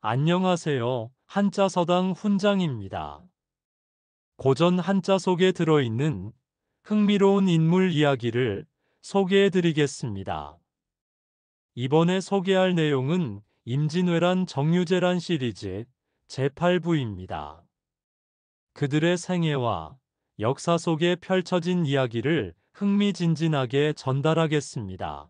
안녕하세요. 한자서당 훈장입니다. 고전 한자 속에 들어있는 흥미로운 인물 이야기를 소개해 드리겠습니다. 이번에 소개할 내용은 임진왜란 정유재란 시리즈 제8부입니다. 그들의 생애와 역사 속에 펼쳐진 이야기를 흥미진진하게 전달하겠습니다.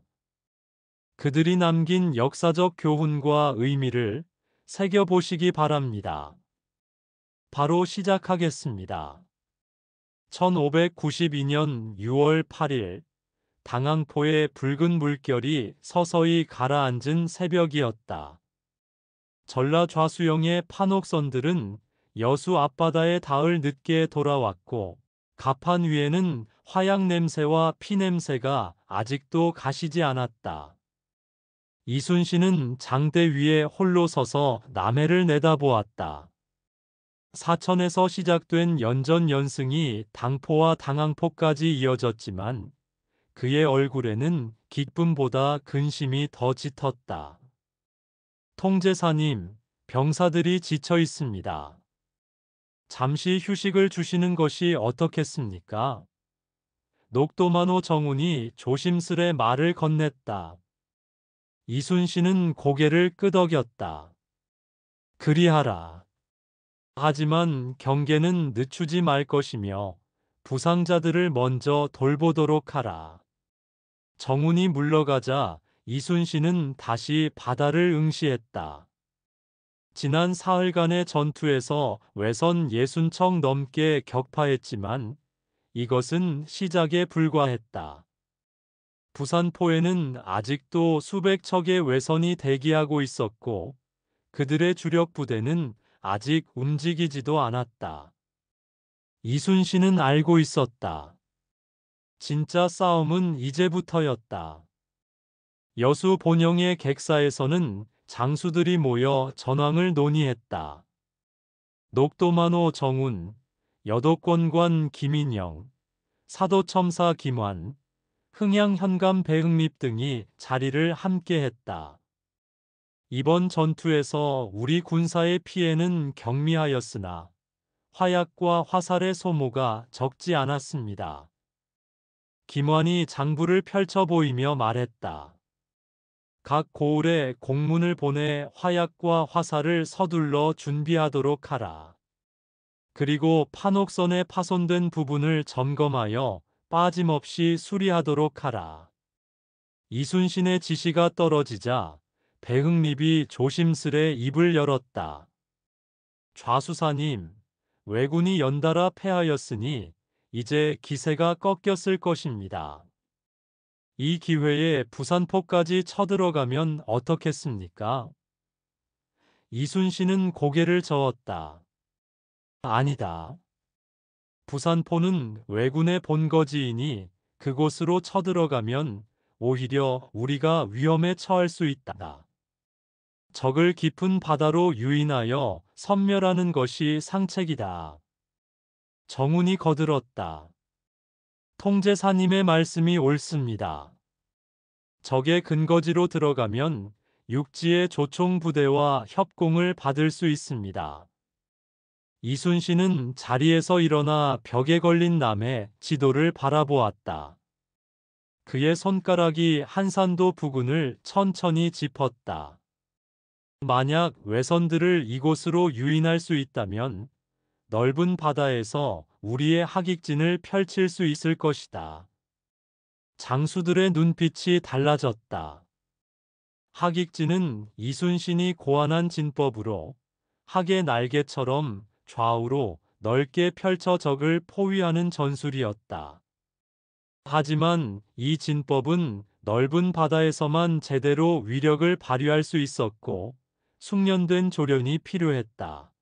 그들이 남긴 역사적 교훈과 의미를 새겨보시기 바랍니다. 바로 시작하겠습니다. 1592년 6월 8일, 당항포에 붉은 물결이 서서히 가라앉은 새벽이었다. 전라 좌수영의 판옥선들은 여수 앞바다에 닿을 늦게 돌아왔고, 갑판 위에는 화약 냄새와 피 냄새가 아직도 가시지 않았다. 이순신은 장대 위에 홀로 서서 남해를 내다보았다. 사천에서 시작된 연전연승이 당포와 당항포까지 이어졌지만 그의 얼굴에는 기쁨보다 근심이 더 짙었다. 통제사님, 병사들이 지쳐 있습니다. 잠시 휴식을 주시는 것이 어떻겠습니까? 녹도만호 정운이 조심스레 말을 건넸다. 이순신은 고개를 끄덕였다. 그리하라. 하지만 경계는 늦추지 말 것이며 부상자들을 먼저 돌보도록 하라. 정운이 물러가자 이순신은 다시 바다를 응시했다. 지난 사흘간의 전투에서 외선 60척 넘게 격파했지만 이것은 시작에 불과했다. 부산포에는 아직도 수백 척의 외선이 대기하고 있었고 그들의 주력 부대는 아직 움직이지도 않았다. 이순신은 알고 있었다. 진짜 싸움은 이제부터였다. 여수 본영의 객사에서는 장수들이 모여 전황을 논의했다. 녹도만호 정운, 여도권관 김인영, 사도첨사 김환, 흥양현감 배흥립 등이 자리를 함께했다. 이번 전투에서 우리 군사의 피해는 경미하였으나 화약과 화살의 소모가 적지 않았습니다. 김환이 장부를 펼쳐 보이며 말했다. 각 고을에 공문을 보내 화약과 화살을 서둘러 준비하도록 하라. 그리고 판옥선에 파손된 부분을 점검하여 빠짐없이 수리하도록 하라. 이순신의 지시가 떨어지자 배흥립이 조심스레 입을 열었다. 좌수사님, 왜군이 연달아 패하였으니 이제 기세가 꺾였을 것입니다. 이 기회에 부산포까지 쳐들어가면 어떻겠습니까? 이순신은 고개를 저었다. 아니다. 부산포는 왜군의 본거지이니 그곳으로 쳐들어가면 오히려 우리가 위험에 처할 수 있다. 적을 깊은 바다로 유인하여 섬멸하는 것이 상책이다. 정운이 거들었다. 통제사님의 말씀이 옳습니다. 적의 근거지로 들어가면 육지의 조총부대와 협공을 받을 수 있습니다. 이순신은 자리에서 일어나 벽에 걸린 남의 지도를 바라보았다. 그의 손가락이 한산도 부근을 천천히 짚었다. 만약 외선들을 이곳으로 유인할 수 있다면 넓은 바다에서 우리의 하객진을 펼칠 수 있을 것이다. 장수들의 눈빛이 달라졌다. 하객진은 이순신이 고안한 진법으로 학의 날개처럼 좌우로 넓게 펼쳐 적을 포위하는 전술이었다. 하지만 이 진법은 넓은 바다에서만 제대로 위력을 발휘할 수 있었고 숙련된 조련이 필요했다.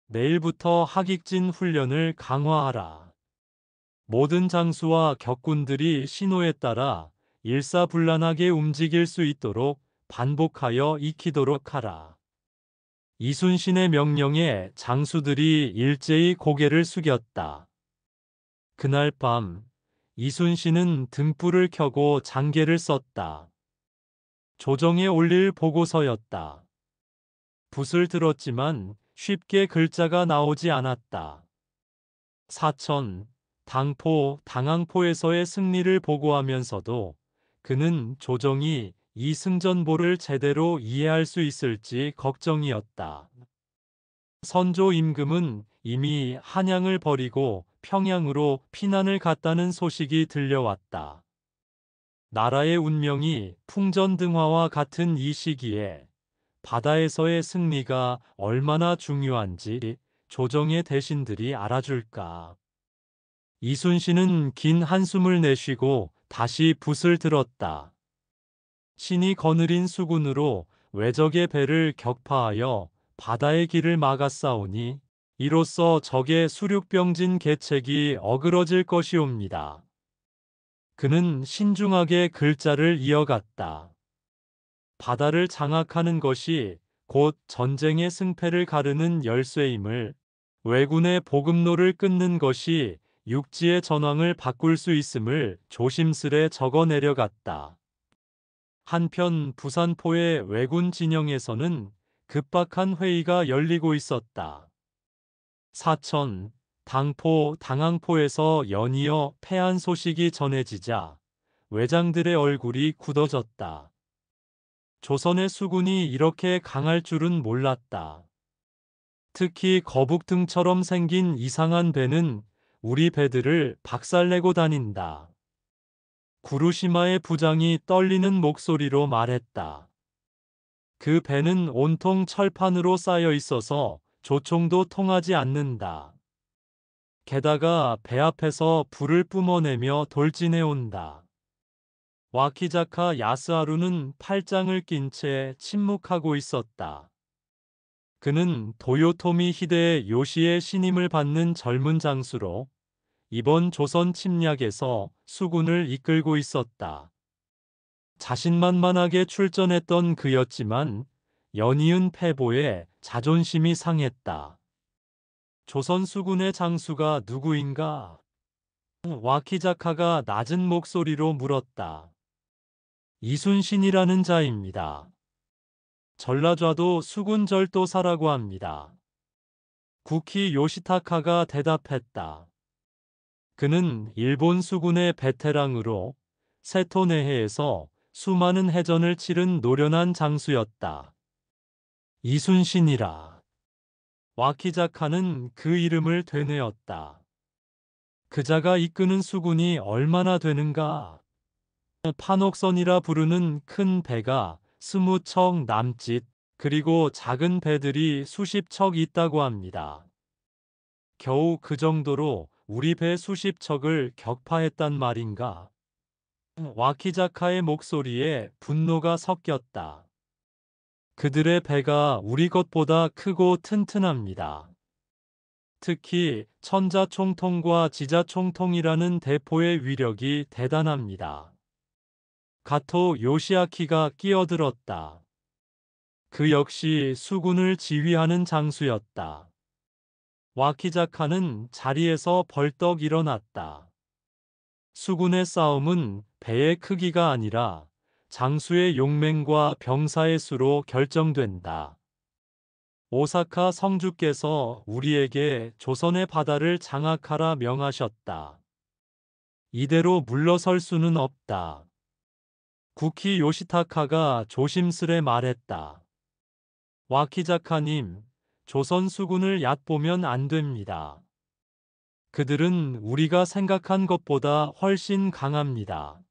내일부터 하객진 훈련을 강화하라. 모든 장수와 격군들이 신호에 따라 일사불란하게 움직일 수 있도록 반복하여 익히도록 하라. 이순신의 명령에 장수들이 일제히 고개를 숙였다. 그날 밤 이순신은 등불을 켜고 장계를 썼다. 조정에 올릴 보고서였다. 붓을 들었지만 쉽게 글자가 나오지 않았다. 사천, 당포, 당항포에서의 승리를 보고하면서도 그는 조정이 이 승전보를 제대로 이해할 수 있을지 걱정이었다. 선조 임금은 이미 한양을 버리고 평양으로 피난을 갔다는 소식이 들려왔다. 나라의 운명이 풍전등화와 같은 이 시기에 바다에서의 승리가 얼마나 중요한지 조정의 대신들이 알아줄까. 이순신은 긴 한숨을 내쉬고 다시 붓을 들었다. 신이 거느린 수군으로 외적의 배를 격파하여 바다의 길을 막았사오니 이로써 적의 수륙병진 계책이 어그러질 것이옵니다. 그는 신중하게 글자를 이어갔다. 바다를 장악하는 것이 곧 전쟁의 승패를 가르는 열쇠임을, 왜군의 보급로를 끊는 것이 육지의 전황을 바꿀 수 있음을 조심스레 적어 내려갔다. 한편 부산포의 왜군 진영에서는 급박한 회의가 열리고 있었다. 사천, 당포, 당항포에서 연이어 패한 소식이 전해지자 외장들의 얼굴이 굳어졌다. 조선의 수군이 이렇게 강할 줄은 몰랐다. 특히 거북등처럼 생긴 이상한 배는 우리 배들을 박살내고 다닌다. 구루시마의 부장이 떨리는 목소리로 말했다. 그 배는 온통 철판으로 쌓여 있어서 조총도 통하지 않는다. 게다가 배 앞에서 불을 뿜어내며 돌진해 온다. 와키자카 야스하루는 팔짱을 낀 채 침묵하고 있었다. 그는 도요토미 히데 요시의 신임을 받는 젊은 장수로 이번 조선 침략에서 수군을 이끌고 있었다. 자신만만하게 출전했던 그였지만 연이은 패보에 자존심이 상했다. 조선 수군의 장수가 누구인가? 와키자카가 낮은 목소리로 물었다. 이순신이라는 자입니다. 전라좌도 수군 절도사라고 합니다. 구키 요시타카가 대답했다. 그는 일본 수군의 베테랑으로 세토네해에서 수많은 해전을 치른 노련한 장수였다. 이순신이라. 와키자카는 그 이름을 되뇌었다. 그자가 이끄는 수군이 얼마나 되는가? 판옥선이라 부르는 큰 배가 20척 남짓, 그리고 작은 배들이 수십 척 있다고 합니다. 겨우 그 정도로 우리 배 수십 척을 격파했단 말인가? 와키자카의 목소리에 분노가 섞였다. 그들의 배가 우리 것보다 크고 튼튼합니다. 특히 천자총통과 지자총통이라는 대포의 위력이 대단합니다. 가토 요시아키가 끼어들었다. 그 역시 수군을 지휘하는 장수였다. 와키자카는 자리에서 벌떡 일어났다. 수군의 싸움은 배의 크기가 아니라 장수의 용맹과 병사의 수로 결정된다. 오사카 성주께서 우리에게 조선의 바다를 장악하라 명하셨다. 이대로 물러설 수는 없다. 구키 요시타카가 조심스레 말했다. 와키자카님, 조선 수군을 얕보면 안 됩니다. 그들은 우리가 생각한 것보다 훨씬 강합니다.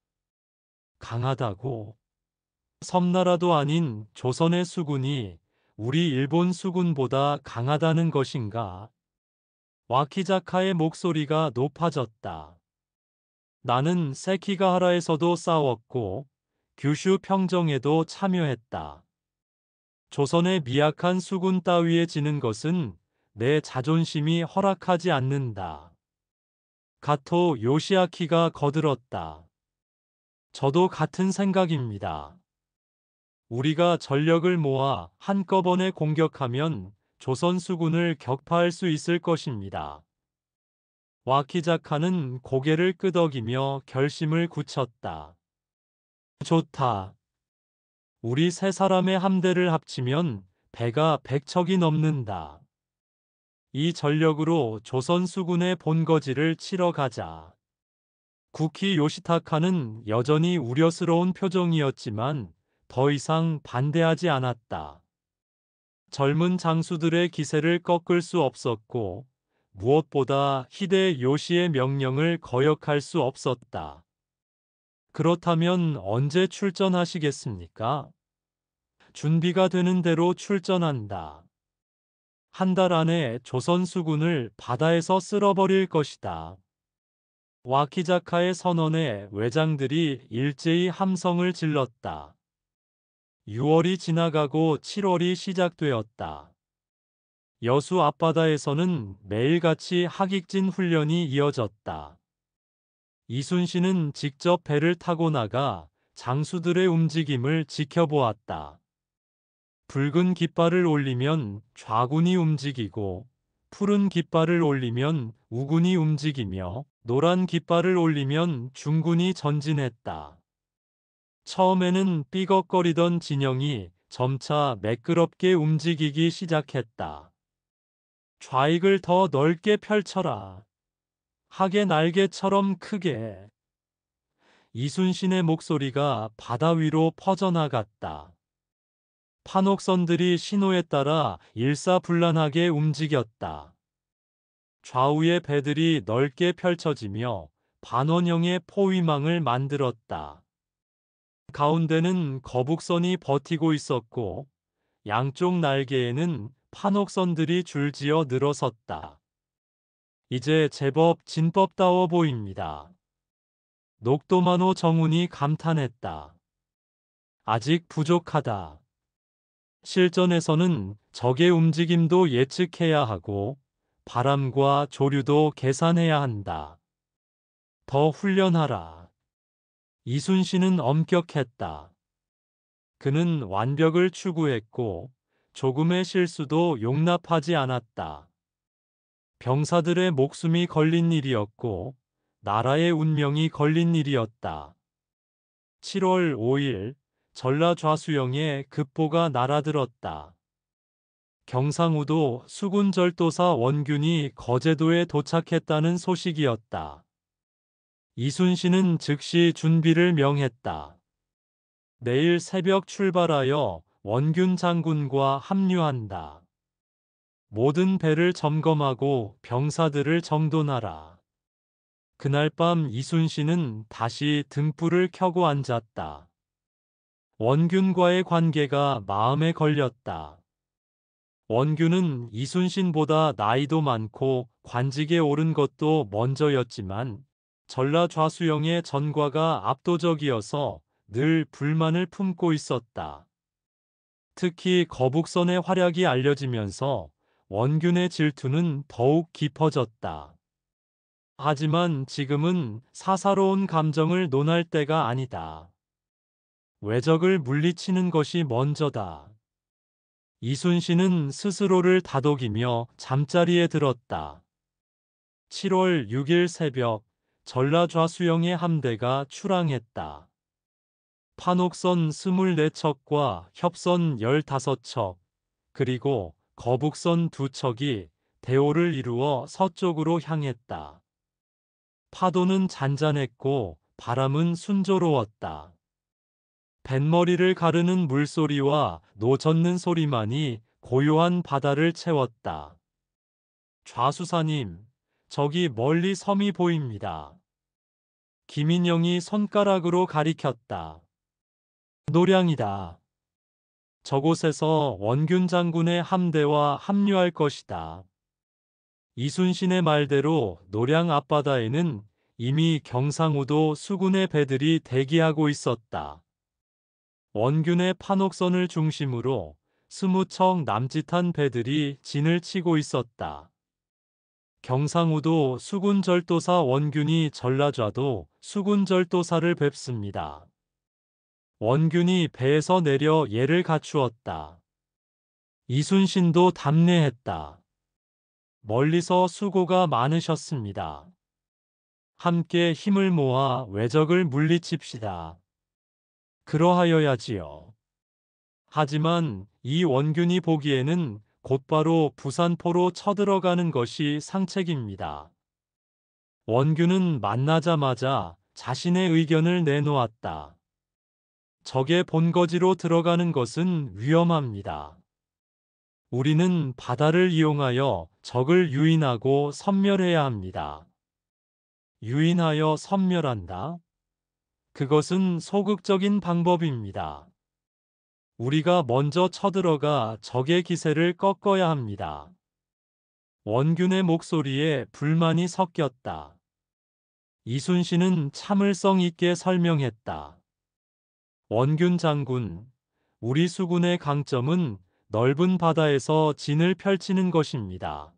강하다고? 섬나라도 아닌 조선의 수군이 우리 일본 수군보다 강하다는 것인가? 와키자카의 목소리가 높아졌다. 나는 세키가하라에서도 싸웠고 규슈 평정에도 참여했다. 조선의 미약한 수군 따위에 지는 것은 내 자존심이 허락하지 않는다. 가토 요시아키가 거들었다. 저도 같은 생각입니다. 우리가 전력을 모아 한꺼번에 공격하면 조선 수군을 격파할 수 있을 것입니다. 와키자카는 고개를 끄덕이며 결심을 굳혔다. 좋다. 우리 세 사람의 함대를 합치면 배가 100척이 넘는다. 이 전력으로 조선 수군의 본거지를 치러 가자. 국희 요시타카는 여전히 우려스러운 표정이었지만 더 이상 반대하지 않았다. 젊은 장수들의 기세를 꺾을 수 없었고 무엇보다 히데 요시의 명령을 거역할 수 없었다. 그렇다면 언제 출전하시겠습니까? 준비가 되는 대로 출전한다. 한 달 안에 조선 수군을 바다에서 쓸어버릴 것이다. 와키자카의 선언에 외장들이 일제히 함성을 질렀다. 6월이 지나가고 7월이 시작되었다. 여수 앞바다에서는 매일같이 하객진 훈련이 이어졌다. 이순신은 직접 배를 타고 나가 장수들의 움직임을 지켜보았다. 붉은 깃발을 올리면 좌군이 움직이고 푸른 깃발을 올리면 우군이 움직이며 노란 깃발을 올리면 중군이 전진했다. 처음에는 삐걱거리던 진영이 점차 매끄럽게 움직이기 시작했다. 좌익을 더 넓게 펼쳐라. 하계 날개처럼 크게. 이순신의 목소리가 바다 위로 퍼져나갔다. 판옥선들이 신호에 따라 일사불란하게 움직였다. 좌우의 배들이 넓게 펼쳐지며 반원형의 포위망을 만들었다. 가운데는 거북선이 버티고 있었고 양쪽 날개에는 판옥선들이 줄지어 늘어섰다. 이제 제법 진법다워 보입니다. 녹도만호 정훈이 감탄했다. 아직 부족하다. 실전에서는 적의 움직임도 예측해야 하고 바람과 조류도 계산해야 한다. 더 훈련하라. 이순신은 엄격했다. 그는 완벽을 추구했고 조금의 실수도 용납하지 않았다. 병사들의 목숨이 걸린 일이었고 나라의 운명이 걸린 일이었다. 7월 5일 전라좌수영에 급보가 날아들었다. 경상우도 수군절도사 원균이 거제도에 도착했다는 소식이었다. 이순신은 즉시 준비를 명했다. 내일 새벽 출발하여 원균 장군과 합류한다. 모든 배를 점검하고 병사들을 정돈하라. 그날 밤 이순신은 다시 등불을 켜고 앉았다. 원균과의 관계가 마음에 걸렸다. 원균은 이순신보다 나이도 많고 관직에 오른 것도 먼저였지만 전라좌수영의 전과가 압도적이어서 늘 불만을 품고 있었다. 특히 거북선의 활약이 알려지면서 원균의 질투는 더욱 깊어졌다. 하지만 지금은 사사로운 감정을 논할 때가 아니다. 외적을 물리치는 것이 먼저다. 이순신은 스스로를 다독이며 잠자리에 들었다. 7월 6일 새벽 전라좌수영의 함대가 출항했다. 판옥선 24척과 협선 15척, 그리고 거북선 2척이 대오를 이루어 서쪽으로 향했다. 파도는 잔잔했고 바람은 순조로웠다. 뱃머리를 가르는 물소리와 노 젓는 소리만이 고요한 바다를 채웠다. 좌수사님, 저기 멀리 섬이 보입니다. 김인영이 손가락으로 가리켰다. 노량이다. 저곳에서 원균 장군의 함대와 합류할 것이다. 이순신의 말대로 노량 앞바다에는 이미 경상우도 수군의 배들이 대기하고 있었다. 원균의 판옥선을 중심으로 20척 남짓한 배들이 진을 치고 있었다. 경상우도 수군절도사 원균이 전라좌도 수군절도사를 뵙습니다. 원균이 배에서 내려 예를 갖추었다. 이순신도 답례했다. 멀리서 수고가 많으셨습니다. 함께 힘을 모아 외적을 물리칩시다. 그러하여야지요. 하지만 이 원균이 보기에는 곧바로 부산포로 쳐들어가는 것이 상책입니다. 원균은 만나자마자 자신의 의견을 내놓았다. 적의 본거지로 들어가는 것은 위험합니다. 우리는 바다를 이용하여 적을 유인하고 섬멸해야 합니다. 유인하여 섬멸한다? 그것은 소극적인 방법입니다. 우리가 먼저 쳐들어가 적의 기세를 꺾어야 합니다. 원균의 목소리에 불만이 섞였다. 이순신은 참을성 있게 설명했다. 원균 장군, 우리 수군의 강점은 넓은 바다에서 진을 펼치는 것입니다.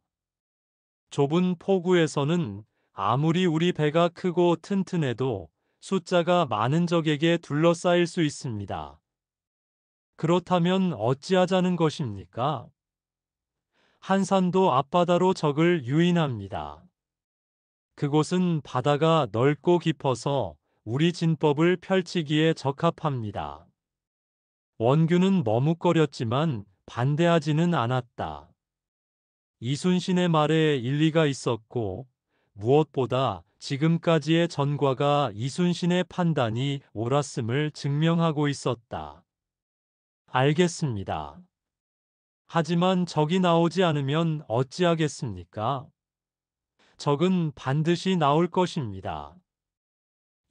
좁은 포구에서는 아무리 우리 배가 크고 튼튼해도 숫자가 많은 적에게 둘러싸일 수 있습니다. 그렇다면 어찌하자는 것입니까? 한산도 앞바다로 적을 유인합니다. 그곳은 바다가 넓고 깊어서 우리 진법을 펼치기에 적합합니다. 원균은 머뭇거렸지만 반대하지는 않았다. 이순신의 말에 일리가 있었고 무엇보다 지금까지의 전과가 이순신의 판단이 옳았음을 증명하고 있었다. 알겠습니다. 하지만 적이 나오지 않으면 어찌하겠습니까? 적은 반드시 나올 것입니다.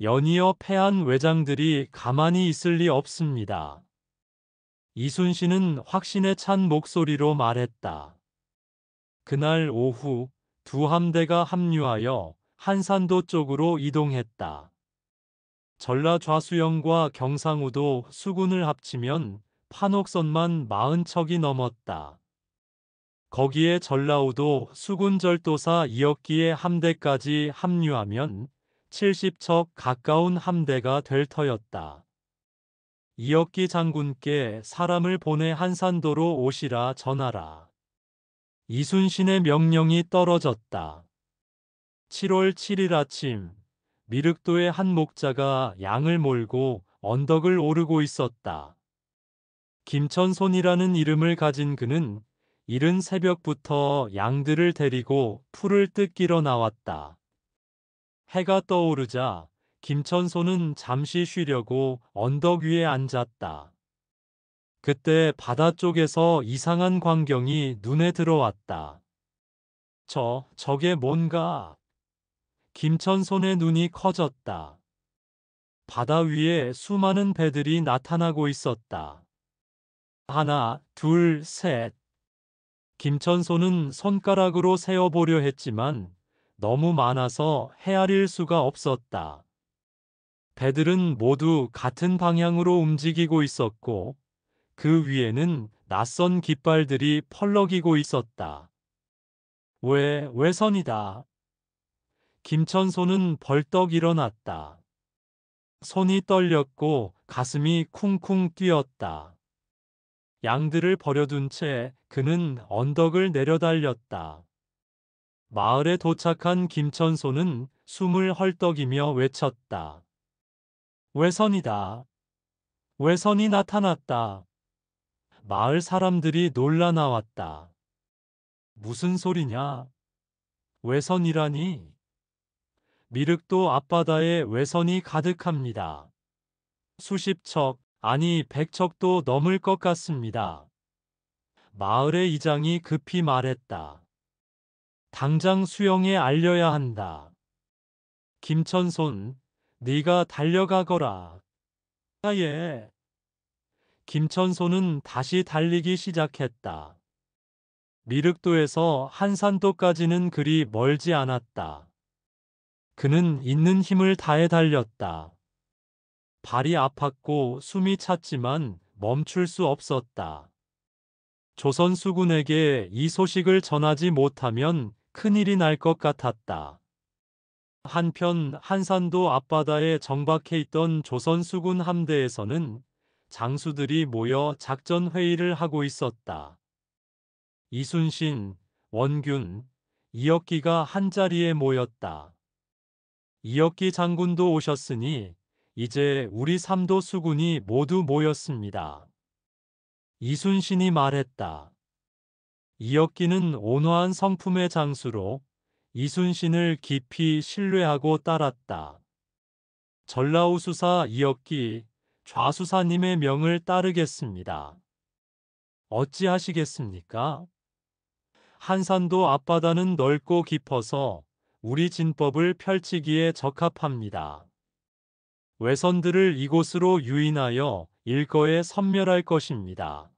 연이어 패한 외장들이 가만히 있을 리 없습니다. 이순신은 확신에 찬 목소리로 말했다. 그날 오후 두 함대가 합류하여 한산도 쪽으로 이동했다. 전라좌수영과 경상우도 수군을 합치면 판옥선만 40척이 넘었다. 거기에 전라우도 수군절도사 이억기의 함대까지 합류하면 70척 가까운 함대가 될 터였다. 이억기 장군께 사람을 보내 한산도로 오시라 전하라. 이순신의 명령이 떨어졌다. 7월 7일 아침 미륵도의 한 목자가 양을 몰고 언덕을 오르고 있었다. 김천손이라는 이름을 가진 그는 이른 새벽부터 양들을 데리고 풀을 뜯기러 나왔다. 해가 떠오르자 김천손은 잠시 쉬려고 언덕 위에 앉았다. 그때 바다 쪽에서 이상한 광경이 눈에 들어왔다. 저게 뭔가? 김천손의 눈이 커졌다. 바다 위에 수많은 배들이 나타나고 있었다. 하나, 둘, 셋. 김천손은 손가락으로 세어보려 했지만 너무 많아서 헤아릴 수가 없었다. 배들은 모두 같은 방향으로 움직이고 있었고 그 위에는 낯선 깃발들이 펄럭이고 있었다. 외선이다. 김천손은 벌떡 일어났다. 손이 떨렸고 가슴이 쿵쿵 뛰었다. 양들을 버려둔 채 그는 언덕을 내려달렸다. 마을에 도착한 김천손은 숨을 헐떡이며 외쳤다. 외선이다. 외선이 나타났다. 마을 사람들이 놀라 나왔다. 무슨 소리냐? 외선이라니? 미륵도 앞바다에 외선이 가득합니다. 수십 척, 아니 100척도 넘을 것 같습니다. 마을의 이장이 급히 말했다. 당장 수영에 알려야 한다. 김천손, 네가 달려가거라. 예. 김천손은 다시 달리기 시작했다. 미륵도에서 한산도까지는 그리 멀지 않았다. 그는 있는 힘을 다해 달렸다. 발이 아팠고 숨이 찼지만 멈출 수 없었다. 조선 수군에게 이 소식을 전하지 못하면 큰일이 날 것 같았다. 한편 한산도 앞바다에 정박해 있던 조선 수군 함대에서는 장수들이 모여 작전 회의를 하고 있었다. 이순신, 원균, 이억기가 한자리에 모였다. 이억기 장군도 오셨으니 이제 우리 삼도 수군이 모두 모였습니다. 이순신이 말했다. 이혁기는 온화한 성품의 장수로 이순신을 깊이 신뢰하고 따랐다. 전라우수사 이혁기, 좌수사님의 명을 따르겠습니다. 어찌하시겠습니까? 한산도 앞바다는 넓고 깊어서 우리 진법을 펼치기에 적합합니다. 외선들을 이곳으로 유인하여 일거에 섬멸할 것입니다.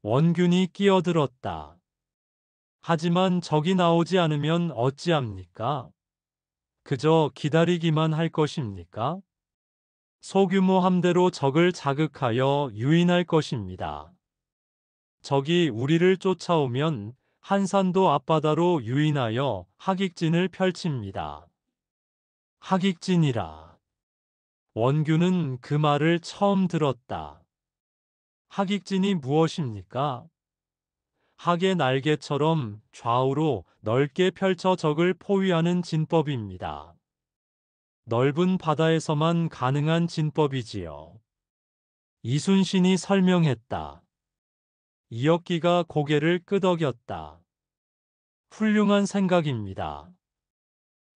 원균이 끼어들었다. 하지만 적이 나오지 않으면 어찌합니까? 그저 기다리기만 할 것입니까? 소규모 함대로 적을 자극하여 유인할 것입니다. 적이 우리를 쫓아오면 한산도 앞바다로 유인하여 하객진을 펼칩니다. 하객진이라. 원균은 그 말을 처음 들었다. 하객진이 무엇입니까? 학의 날개처럼 좌우로 넓게 펼쳐 적을 포위하는 진법입니다. 넓은 바다에서만 가능한 진법이지요. 이순신이 설명했다. 이혁기가 고개를 끄덕였다. 훌륭한 생각입니다.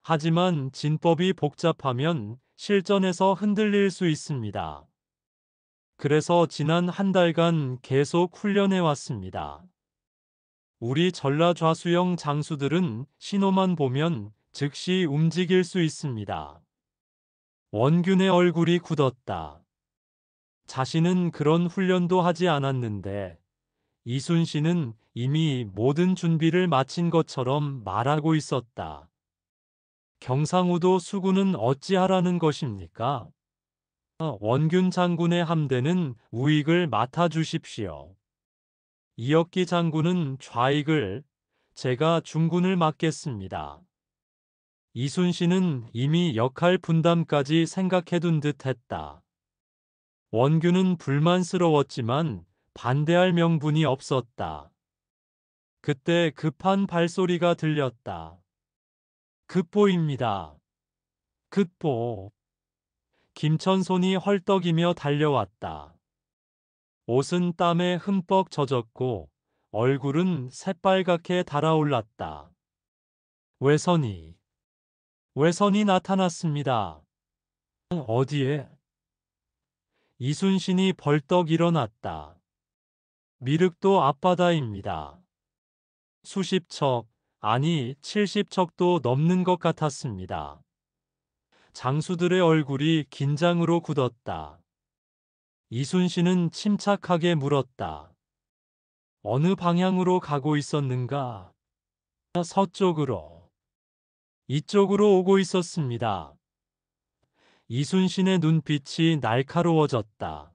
하지만 진법이 복잡하면 실전에서 흔들릴 수 있습니다. 그래서 지난 한 달간 계속 훈련해 왔습니다. 우리 전라좌수영 장수들은 신호만 보면 즉시 움직일 수 있습니다. 원균의 얼굴이 굳었다. 자신은 그런 훈련도 하지 않았는데 이순신은 이미 모든 준비를 마친 것처럼 말하고 있었다. 경상우도 수군은 어찌하라는 것입니까? 원균 장군의 함대는 우익을 맡아주십시오. 이혁기 장군은 좌익을, 제가 중군을 맡겠습니다. 이순신은 이미 역할 분담까지 생각해둔 듯 했다. 원균은 불만스러웠지만 반대할 명분이 없었다. 그때 급한 발소리가 들렸다. 급보입니다. 급보. 김천손이 헐떡이며 달려왔다. 옷은 땀에 흠뻑 젖었고 얼굴은 새빨갛게 달아올랐다. 외선이 나타났습니다. 어디에? 이순신이 벌떡 일어났다. 미륵도 앞바다입니다. 수십 척, 아니 70척도 넘는 것 같았습니다. 장수들의 얼굴이 긴장으로 굳었다. 이순신은 침착하게 물었다. 어느 방향으로 가고 있었는가? 서쪽으로. 이쪽으로 오고 있었습니다. 이순신의 눈빛이 날카로워졌다.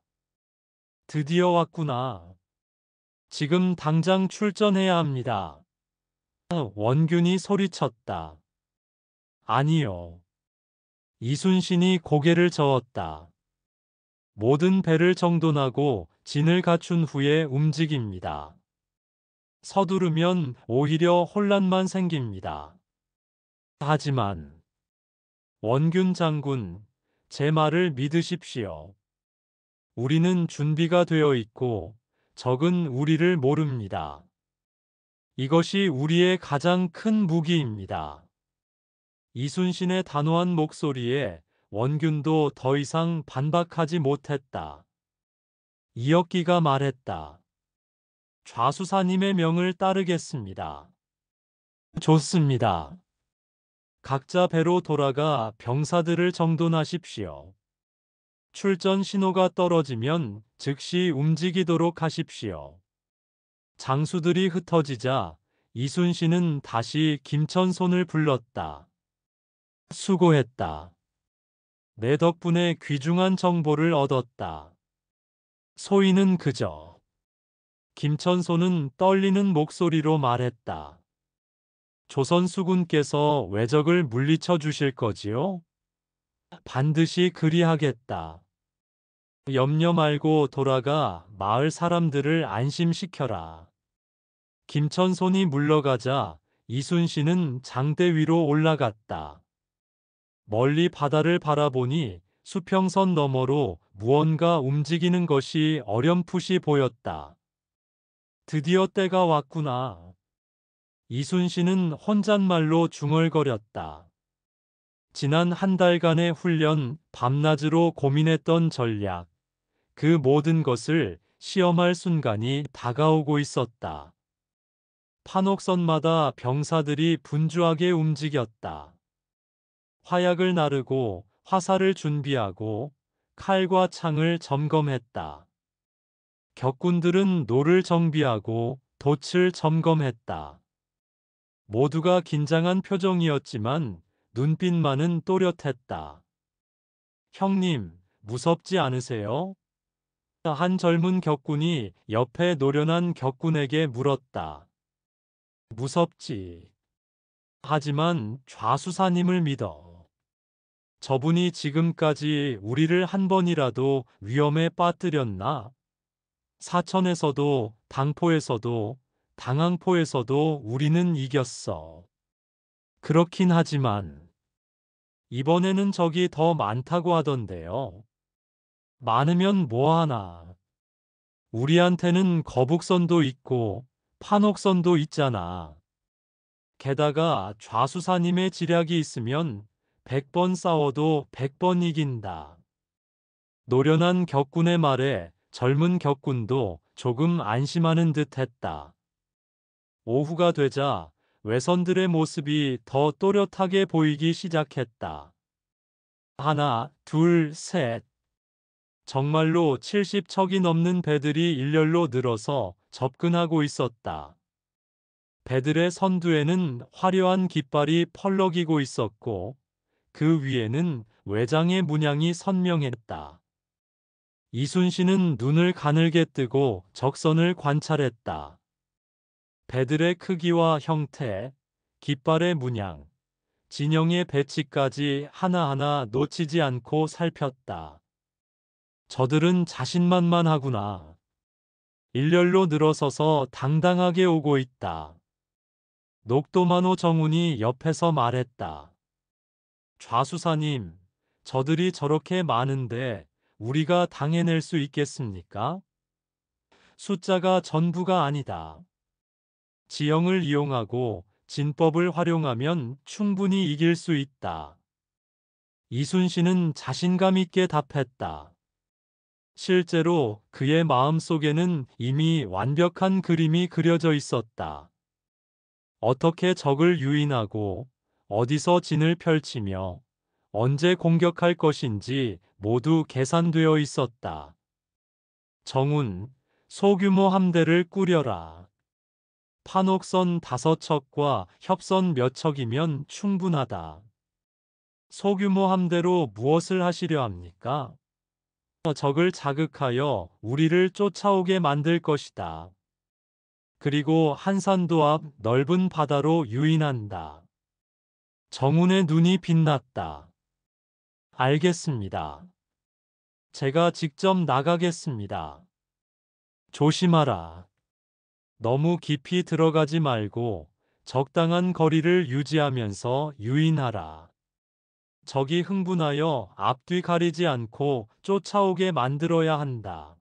드디어 왔구나. 지금 당장 출전해야 합니다. 원균이 소리쳤다. 아니요. 이순신이 고개를 저었다. 모든 배를 정돈하고 진을 갖춘 후에 움직입니다. 서두르면 오히려 혼란만 생깁니다. 하지만 원균 장군, 제 말을 믿으십시오. 우리는 준비가 되어 있고 적은 우리를 모릅니다. 이것이 우리의 가장 큰 무기입니다. 이순신의 단호한 목소리에 원균도 더 이상 반박하지 못했다. 이혁기가 말했다. 좌수사님의 명을 따르겠습니다. 좋습니다. 각자 배로 돌아가 병사들을 정돈하십시오. 출전 신호가 떨어지면 즉시 움직이도록 하십시오. 장수들이 흩어지자 이순신은 다시 김천손을 불렀다. 수고했다. 내 덕분에 귀중한 정보를 얻었다. 소인은 그저. 김천손은 떨리는 목소리로 말했다. 조선 수군께서 왜적을 물리쳐 주실 거지요? 반드시 그리하겠다. 염려 말고 돌아가 마을 사람들을 안심시켜라. 김천손이 물러가자 이순신은 장대 위로 올라갔다. 멀리 바다를 바라보니 수평선 너머로 무언가 움직이는 것이 어렴풋이 보였다. 드디어 때가 왔구나. 이순신은 혼잣말로 중얼거렸다. 지난 한 달간의 훈련, 밤낮으로 고민했던 전략, 그 모든 것을 시험할 순간이 다가오고 있었다. 판옥선마다 병사들이 분주하게 움직였다. 화약을 나르고 화살을 준비하고 칼과 창을 점검했다. 격군들은 노를 정비하고 돛을 점검했다. 모두가 긴장한 표정이었지만 눈빛만은 또렷했다. 형님, 무섭지 않으세요? 한 젊은 격군이 옆에 노련한 격군에게 물었다. 무섭지. 하지만 좌수사님을 믿어. 저분이 지금까지 우리를 한 번이라도 위험에 빠뜨렸나? 사천에서도, 당포에서도, 당항포에서도 우리는 이겼어. 그렇긴 하지만 이번에는 적이 더 많다고 하던데요. 많으면 뭐하나. 우리한테는 거북선도 있고 판옥선도 있잖아. 게다가 좌수사님의 지략이 있으면 100번 싸워도 100번 이긴다. 노련한 격군의 말에 젊은 격군도 조금 안심하는 듯 했다. 오후가 되자 외선들의 모습이 더 또렷하게 보이기 시작했다. 하나, 둘, 셋. 정말로 70척이 넘는 배들이 일렬로 늘어서 접근하고 있었다. 배들의 선두에는 화려한 깃발이 펄럭이고 있었고 그 위에는 외장의 문양이 선명했다. 이순신은 눈을 가늘게 뜨고 적선을 관찰했다. 배들의 크기와 형태, 깃발의 문양, 진영의 배치까지 하나하나 놓치지 않고 살폈다. 저들은 자신만만하구나. 일렬로 늘어서서 당당하게 오고 있다. 녹도만호 정훈이 옆에서 말했다. 좌수사님, 저들이 저렇게 많은데 우리가 당해낼 수 있겠습니까? 숫자가 전부가 아니다. 지형을 이용하고 진법을 활용하면 충분히 이길 수 있다. 이순신은 자신감 있게 답했다. 실제로 그의 마음속에는 이미 완벽한 그림이 그려져 있었다. 어떻게 적을 유인하고 어디서 진을 펼치며 언제 공격할 것인지 모두 계산되어 있었다. 정훈, 소규모 함대를 꾸려라. 판옥선 5척과 협선 몇 척이면 충분하다. 소규모 함대로 무엇을 하시려 합니까? 적을 자극하여 우리를 쫓아오게 만들 것이다. 그리고 한산도 앞 넓은 바다로 유인한다. 정훈의 눈이 빛났다. 알겠습니다. 제가 직접 나가겠습니다. 조심하라. 너무 깊이 들어가지 말고 적당한 거리를 유지하면서 유인하라. 적이 흥분하여 앞뒤 가리지 않고 쫓아오게 만들어야 한다.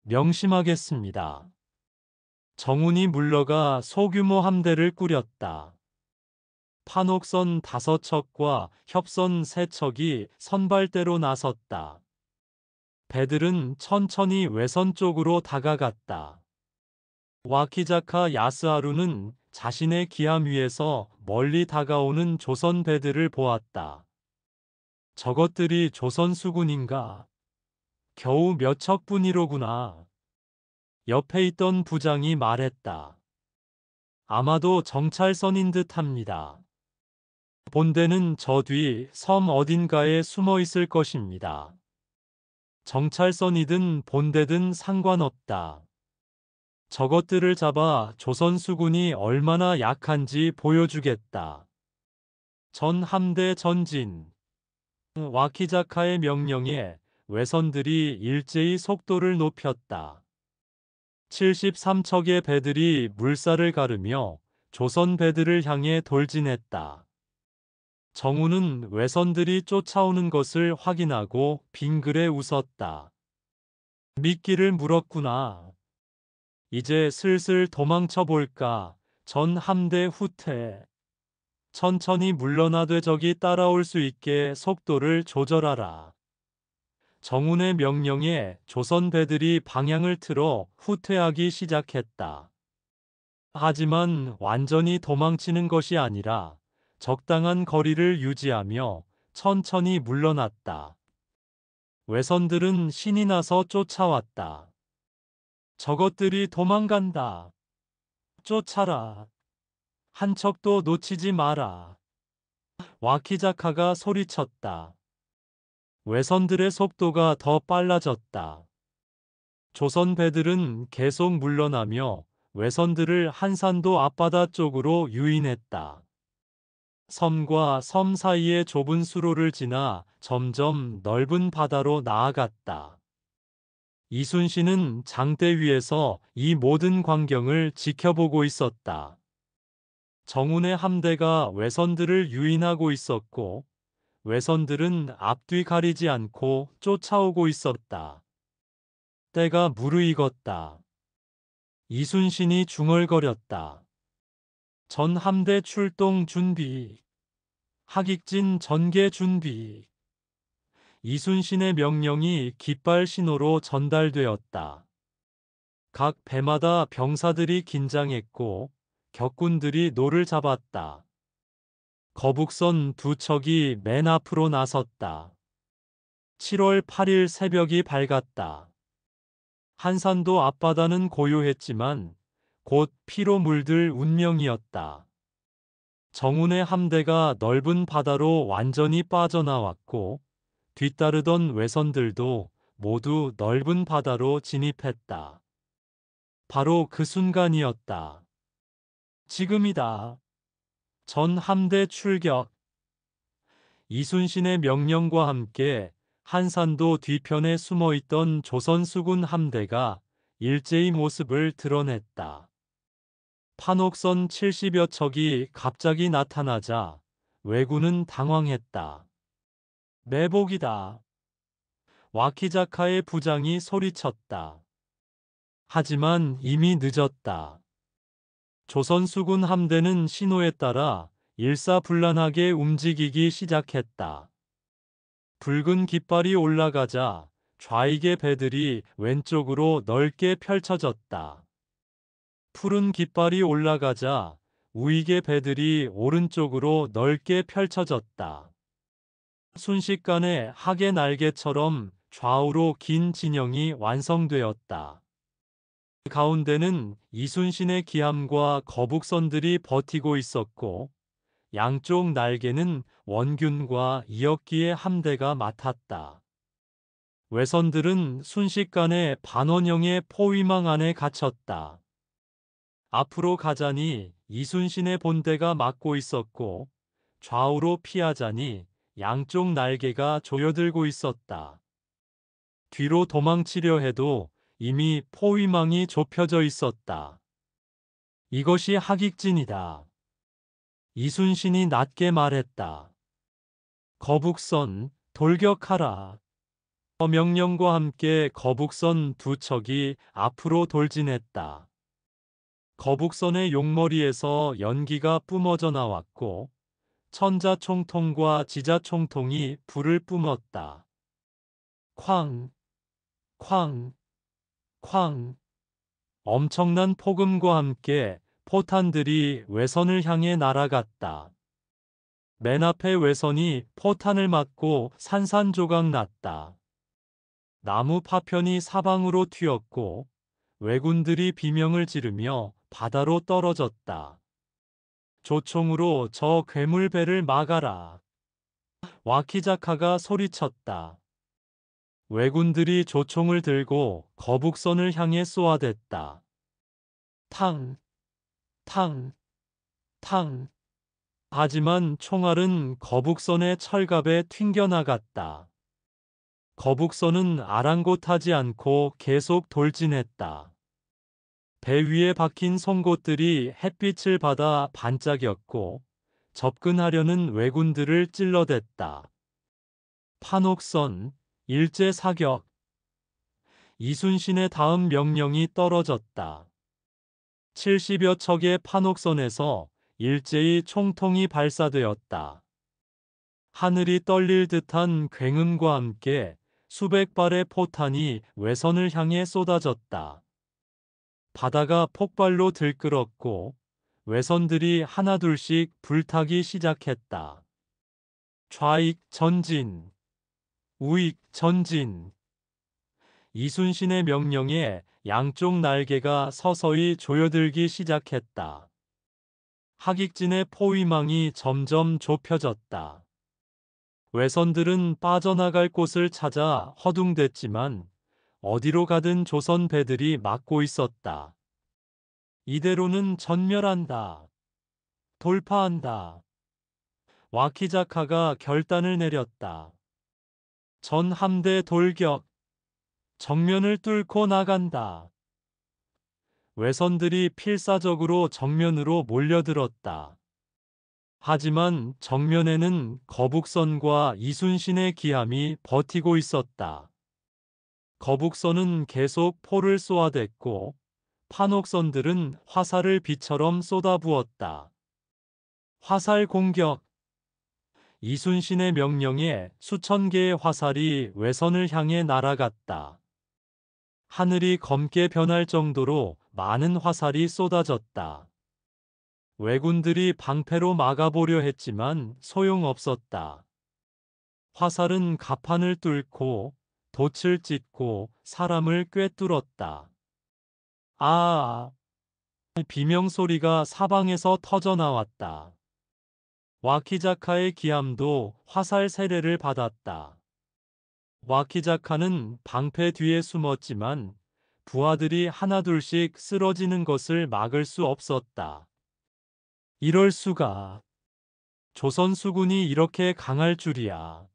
명심하겠습니다. 정훈이 물러가 소규모 함대를 꾸렸다. 판옥선 5척과 협선 3척이 선발대로 나섰다. 배들은 천천히 외선 쪽으로 다가갔다. 와키자카 야스하루는 자신의 기함 위에서 멀리 다가오는 조선 배들을 보았다. 저것들이 조선 수군인가? 겨우 몇 척뿐이로구나. 옆에 있던 부장이 말했다. 아마도 정찰선인 듯 합니다. 본대는 저 뒤 섬 어딘가에 숨어 있을 것입니다. 정찰선이든 본대든 상관없다. 저것들을 잡아 조선 수군이 얼마나 약한지 보여주겠다. 전 함대 전진. 와키자카의 명령에 외선들이 일제히 속도를 높였다. 73척의 배들이 물살을 가르며 조선 배들을 향해 돌진했다. 정우는 외선들이 쫓아오는 것을 확인하고 빙그레 웃었다. 미끼를 물었구나. 이제 슬슬 도망쳐 볼까. 전 함대 후퇴. 천천히 물러나되 적이 따라올 수 있게 속도를 조절하라. 정운의 명령에 조선 배들이 방향을 틀어 후퇴하기 시작했다. 하지만 완전히 도망치는 것이 아니라 적당한 거리를 유지하며 천천히 물러났다. 외선들은 신이 나서 쫓아왔다. 저것들이 도망간다. 쫓아라. 한 척도 놓치지 마라. 와키자카가 소리쳤다. 외선들의 속도가 더 빨라졌다. 조선 배들은 계속 물러나며 외선들을 한산도 앞바다 쪽으로 유인했다. 섬과 섬 사이의 좁은 수로를 지나 점점 넓은 바다로 나아갔다. 이순신은 장대 위에서 이 모든 광경을 지켜보고 있었다. 정운의 함대가 외선들을 유인하고 있었고 외선들은 앞뒤 가리지 않고 쫓아오고 있었다. 때가 무르익었다. 이순신이 중얼거렸다. 전 함대 출동 준비. 하객진 전개 준비. 이순신의 명령이 깃발 신호로 전달되었다. 각 배마다 병사들이 긴장했고 격군들이 노를 잡았다. 거북선 두 척이 맨 앞으로 나섰다. 7월 8일 새벽이 밝았다. 한산도 앞바다는 고요했지만 곧 피로 물들 운명이었다. 정운의 함대가 넓은 바다로 완전히 빠져나왔고 뒤따르던 외선들도 모두 넓은 바다로 진입했다. 바로 그 순간이었다. 지금이다. 전 함대 출격. 이순신의 명령과 함께 한산도 뒤편에 숨어있던 조선 수군 함대가 일제히 모습을 드러냈다. 판옥선 70여 척이 갑자기 나타나자 왜군은 당황했다. 매복이다. 와키자카의 부장이 소리쳤다. 하지만 이미 늦었다. 조선 수군 함대는 신호에 따라 일사불란하게 움직이기 시작했다. 붉은 깃발이 올라가자 좌익의 배들이 왼쪽으로 넓게 펼쳐졌다. 푸른 깃발이 올라가자 우익의 배들이 오른쪽으로 넓게 펼쳐졌다. 순식간에 학의 날개처럼 좌우로 긴 진영이 완성되었다. 가운데는 이순신의 기함과 거북선들이 버티고 있었고 양쪽 날개는 원균과 이역기의 함대가 맡았다. 외선들은 순식간에 반원형의 포위망 안에 갇혔다. 앞으로 가자니 이순신의 본대가 막고 있었고 좌우로 피하자니 양쪽 날개가 조여들고 있었다. 뒤로 도망치려 해도 이미 포위망이 좁혀져 있었다. 이것이 하객진이다. 이순신이 낮게 말했다. 거북선, 돌격하라. 명령과 함께 거북선 두 척이 앞으로 돌진했다. 거북선의 용머리에서 연기가 뿜어져 나왔고 천자총통과 지자총통이 불을 뿜었다. 쾅, 쾅, 쾅. 엄청난 폭음과 함께 포탄들이 외선을 향해 날아갔다. 맨 앞에 외선이 포탄을 맞고 산산조각 났다. 나무 파편이 사방으로 튀었고 왜군들이 비명을 지르며 바다로 떨어졌다. 조총으로 저 괴물배를 막아라. 와키자카가 소리쳤다. 왜군들이 조총을 들고 거북선을 향해 쏘아댔다. 탕, 탕, 탕. 하지만 총알은 거북선의 철갑에 튕겨나갔다. 거북선은 아랑곳하지 않고 계속 돌진했다. 배 위에 박힌 송곳들이 햇빛을 받아 반짝였고 접근하려는 왜군들을 찔러댔다. 판옥선, 일제 사격. 이순신의 다음 명령이 떨어졌다. 70여 척의 판옥선에서 일제히 총통이 발사되었다. 하늘이 떨릴 듯한 굉음과 함께 수백 발의 포탄이 외선을 향해 쏟아졌다. 바다가 폭발로 들끓었고 외선들이 하나둘씩 불타기 시작했다. 좌익 전진, 우익 전진. 이순신의 명령에 양쪽 날개가 서서히 조여들기 시작했다. 하객진의 포위망이 점점 좁혀졌다. 외선들은 빠져나갈 곳을 찾아 허둥댔지만 어디로 가든 조선 배들이 막고 있었다. 이대로는 전멸한다. 돌파한다. 와키자카가 결단을 내렸다. 전 함대 돌격. 정면을 뚫고 나간다. 외선들이 필사적으로 정면으로 몰려들었다. 하지만 정면에는 거북선과 이순신의 기함이 버티고 있었다. 거북선은 계속 포를 쏘아댔고 판옥선들은 화살을 비처럼 쏟아부었다. 화살 공격. 이순신의 명령에 수천 개의 화살이 외선을 향해 날아갔다. 하늘이 검게 변할 정도로 많은 화살이 쏟아졌다. 왜군들이 방패로 막아보려 했지만 소용없었다. 화살은 갑판을 뚫고 돛을 찢고 사람을 꿰뚫었다. 아! 비명소리가 사방에서 터져나왔다. 와키자카의 기함도 화살 세례를 받았다. 와키자카는 방패 뒤에 숨었지만 부하들이 하나둘씩 쓰러지는 것을 막을 수 없었다. 이럴 수가. 조선 수군이 이렇게 강할 줄이야.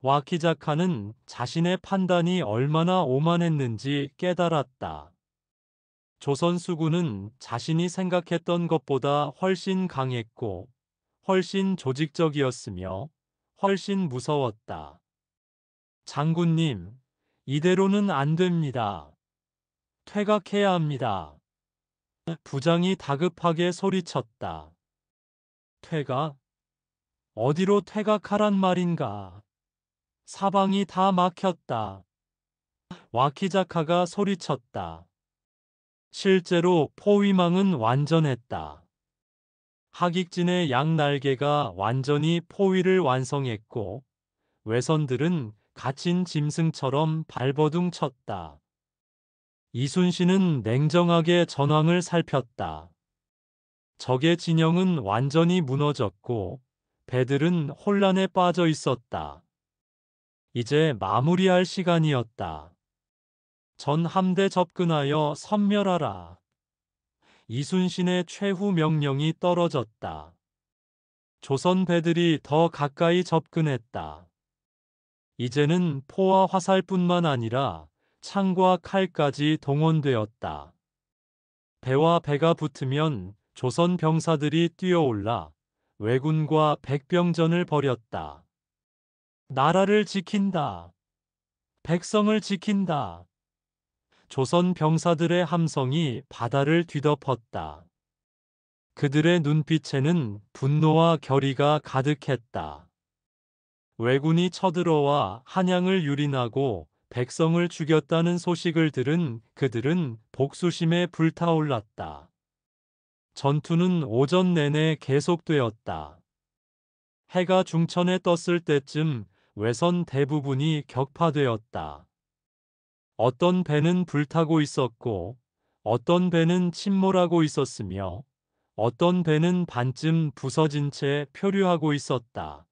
와키자카는 자신의 판단이 얼마나 오만했는지 깨달았다. 조선 수군은 자신이 생각했던 것보다 훨씬 강했고 훨씬 조직적이었으며 훨씬 무서웠다. 장군님, 이대로는 안 됩니다. 퇴각해야 합니다. 부장이 다급하게 소리쳤다. 퇴각? 어디로 퇴각하란 말인가? 사방이 다 막혔다. 와키자카가 소리쳤다. 실제로 포위망은 완전했다. 하객진의 양날개가 완전히 포위를 완성했고 외선들은 갇힌 짐승처럼 발버둥 쳤다. 이순신은 냉정하게 전황을 살폈다. 적의 진영은 완전히 무너졌고 배들은 혼란에 빠져 있었다. 이제 마무리할 시간이었다. 전 함대 접근하여 섬멸하라. 이순신의 최후 명령이 떨어졌다. 조선 배들이 더 가까이 접근했다. 이제는 포와 화살뿐만 아니라 창과 칼까지 동원되었다. 배와 배가 붙으면 조선 병사들이 뛰어올라 왜군과 백병전을 벌였다. 나라를 지킨다. 백성을 지킨다. 조선 병사들의 함성이 바다를 뒤덮었다. 그들의 눈빛에는 분노와 결의가 가득했다. 왜군이 쳐들어와 한양을 유린하고 백성을 죽였다는 소식을 들은 그들은 복수심에 불타올랐다. 전투는 오전 내내 계속되었다. 해가 중천에 떴을 때쯤 외선 대부분이 격파되었다. 어떤 배는 불타고 있었고 어떤 배는 침몰하고 있었으며 어떤 배는 반쯤 부서진 채 표류하고 있었다.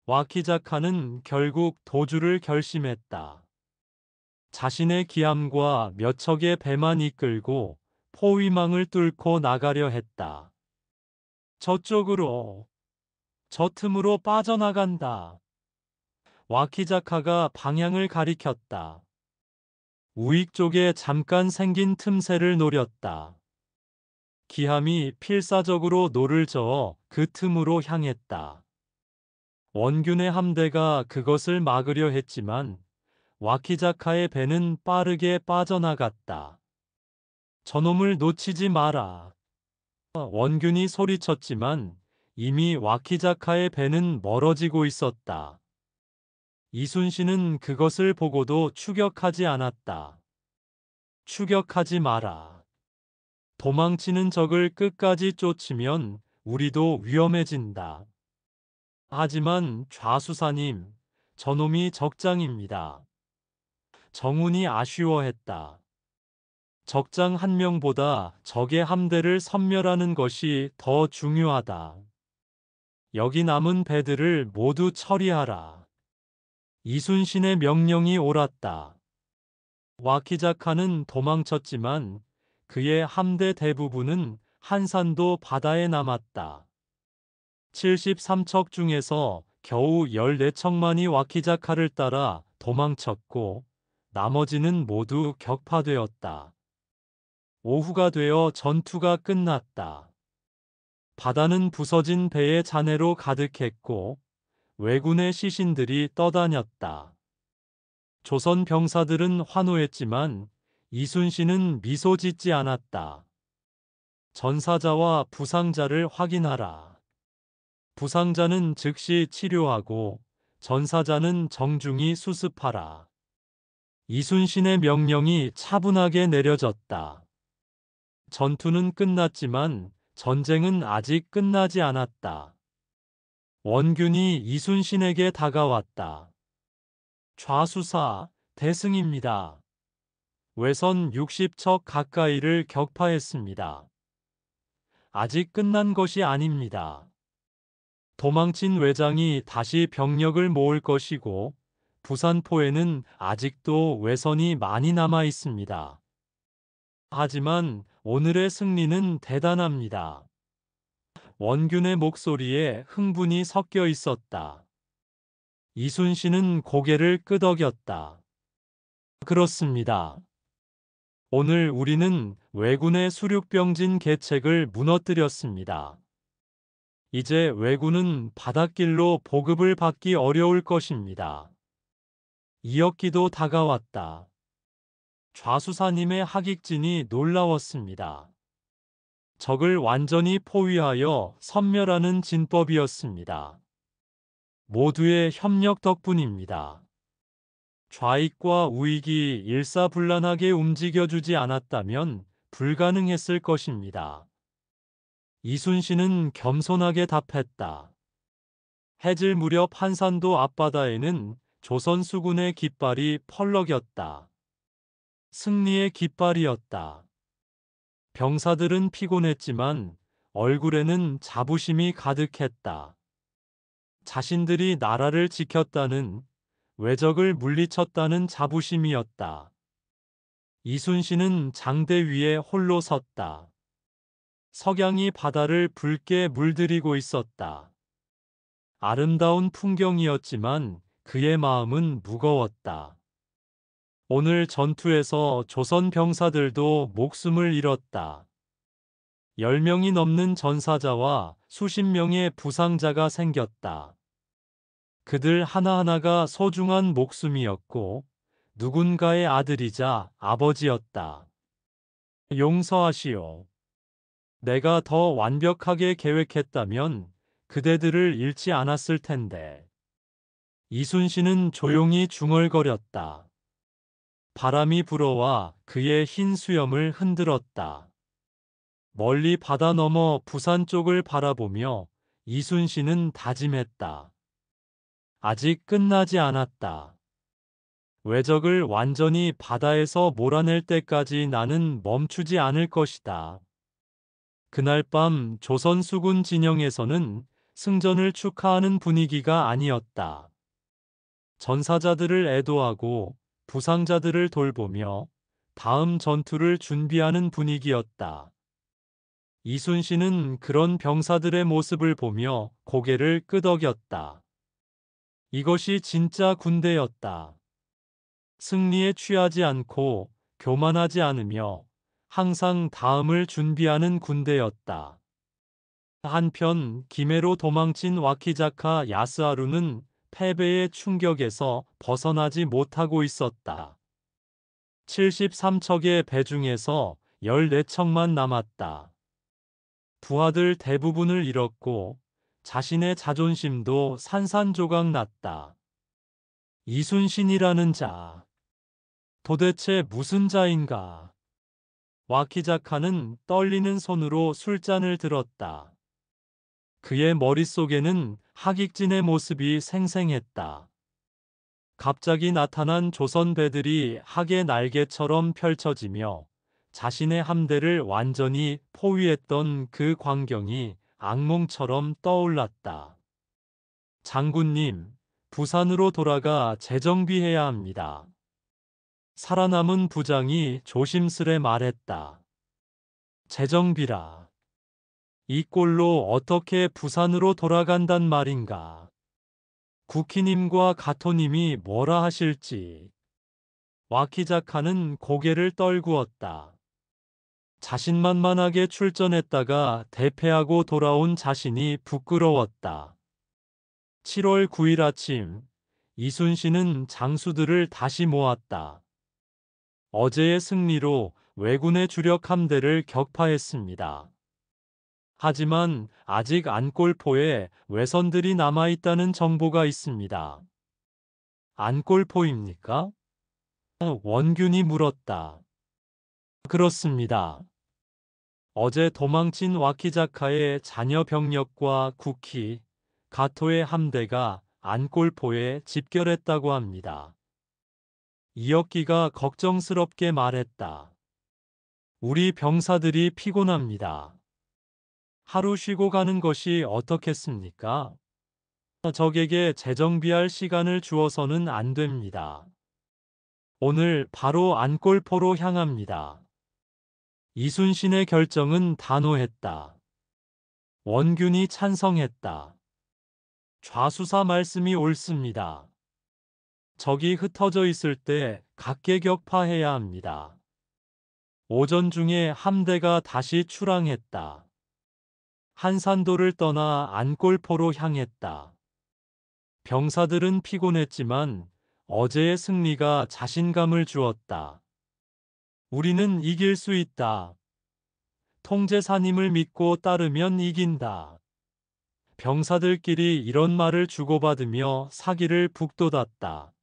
와키자카는 결국 도주를 결심했다. 자신의 기함과 몇 척의 배만 이끌고 포위망을 뚫고 나가려 했다. 저쪽으로, 저 틈으로 빠져나간다. 와키자카가 방향을 가리켰다. 우익 쪽에 잠깐 생긴 틈새를 노렸다. 기함이 필사적으로 노를 저어 그 틈으로 향했다. 원균의 함대가 그것을 막으려 했지만 와키자카의 배는 빠르게 빠져나갔다. 저놈을 놓치지 마라. 원균이 소리쳤지만 이미 와키자카의 배는 멀어지고 있었다. 이순신은 그것을 보고도 추격하지 않았다. 추격하지 마라. 도망치는 적을 끝까지 쫓으면 우리도 위험해진다. 하지만 좌수사님, 저놈이 적장입니다. 정운이 아쉬워했다. 적장 한 명보다 적의 함대를 섬멸하는 것이 더 중요하다. 여기 남은 배들을 모두 처리하라. 이순신의 명령이 옳았다. 와키자카는 도망쳤지만 그의 함대 대부분은 한산도 바다에 남았다. 73척 중에서 겨우 14척만이 와키자카를 따라 도망쳤고 나머지는 모두 격파되었다. 오후가 되어 전투가 끝났다. 바다는 부서진 배의 잔해로 가득했고 왜군의 시신들이 떠다녔다. 조선 병사들은 환호했지만 이순신은 미소 짓지 않았다. 전사자와 부상자를 확인하라. 부상자는 즉시 치료하고 전사자는 정중히 수습하라. 이순신의 명령이 차분하게 내려졌다. 전투는 끝났지만 전쟁은 아직 끝나지 않았다. 원균이 이순신에게 다가왔다. 좌수사, 대승입니다. 외선 60척 가까이를 격파했습니다. 아직 끝난 것이 아닙니다. 도망친 외장이 다시 병력을 모을 것이고 부산포에는 아직도 외선이 많이 남아 있습니다. 하지만 오늘의 승리는 대단합니다. 원균의 목소리에 흥분이 섞여 있었다. 이순신은 고개를 끄덕였다. 그렇습니다. 오늘 우리는 왜군의 수륙병진 계책을 무너뜨렸습니다. 이제 왜군은 바닷길로 보급을 받기 어려울 것입니다. 이역기도 다가왔다. 좌수사님의 하객진이 놀라웠습니다. 적을 완전히 포위하여 섬멸하는 진법이었습니다. 모두의 협력 덕분입니다. 좌익과 우익이 일사불란하게 움직여주지 않았다면 불가능했을 것입니다. 이순신은 겸손하게 답했다. 해질 무렵 한산도 앞바다에는 조선 수군의 깃발이 펄럭였다. 승리의 깃발이었다. 병사들은 피곤했지만 얼굴에는 자부심이 가득했다. 자신들이 나라를 지켰다는, 왜적을 물리쳤다는 자부심이었다. 이순신은 장대 위에 홀로 섰다. 석양이 바다를 붉게 물들이고 있었다. 아름다운 풍경이었지만 그의 마음은 무거웠다. 오늘 전투에서 조선 병사들도 목숨을 잃었다. 10명이 넘는 전사자와 수십 명의 부상자가 생겼다. 그들 하나하나가 소중한 목숨이었고 누군가의 아들이자 아버지였다. 용서하시오. 내가 더 완벽하게 계획했다면 그대들을 잃지 않았을 텐데. 이순신은 조용히 중얼거렸다. 바람이 불어와 그의 흰 수염을 흔들었다. 멀리 바다 너머 부산 쪽을 바라보며 이순신은 다짐했다. 아직 끝나지 않았다. 왜적을 완전히 바다에서 몰아낼 때까지 나는 멈추지 않을 것이다. 그날 밤 조선 수군 진영에서는 승전을 축하하는 분위기가 아니었다. 전사자들을 애도하고 부상자들을 돌보며 다음 전투를 준비하는 분위기였다. 이순신은 그런 병사들의 모습을 보며 고개를 끄덕였다. 이것이 진짜 군대였다. 승리에 취하지 않고 교만하지 않으며 항상 다음을 준비하는 군대였다. 한편 기메로 도망친 와키자카 야스하루는 패배의 충격에서 벗어나지 못하고 있었다. 73척의 배 중에서 14척만 남았다. 부하들 대부분을 잃었고 자신의 자존심도 산산조각 났다. 이순신이라는 자, 도대체 무슨 자인가? 와키자카는 떨리는 손으로 술잔을 들었다. 그의 머릿속에는 하객진의 모습이 생생했다. 갑자기 나타난 조선 배들이 학의 날개처럼 펼쳐지며 자신의 함대를 완전히 포위했던 그 광경이 악몽처럼 떠올랐다. 장군님, 부산으로 돌아가 재정비해야 합니다. 살아남은 부장이 조심스레 말했다. 재정비라. 이 꼴로 어떻게 부산으로 돌아간단 말인가. 구키님과 가토님이 뭐라 하실지. 와키자카는 고개를 떨구었다. 자신만만하게 출전했다가 대패하고 돌아온 자신이 부끄러웠다. 7월 9일 아침, 이순신은 장수들을 다시 모았다. 어제의 승리로 왜군의 주력 함대를 격파했습니다. 하지만 아직 안골포에 외선들이 남아있다는 정보가 있습니다. 안골포입니까? 원균이 물었다. 그렇습니다. 어제 도망친 와키자카의 자녀 병력과 구키, 가토의 함대가 안골포에 집결했다고 합니다. 이역기가 걱정스럽게 말했다. 우리 병사들이 피곤합니다. 하루 쉬고 가는 것이 어떻겠습니까? 적에게 재정비할 시간을 주어서는 안 됩니다. 오늘 바로 안골포로 향합니다. 이순신의 결정은 단호했다. 원균이 찬성했다. 좌수사 말씀이 옳습니다. 적이 흩어져 있을 때 각계격파해야 합니다. 오전 중에 함대가 다시 출항했다. 한산도를 떠나 안골포로 향했다. 병사들은 피곤했지만 어제의 승리가 자신감을 주었다. 우리는 이길 수 있다. 통제사님을 믿고 따르면 이긴다. 병사들끼리 이런 말을 주고받으며 사기를 북돋았다.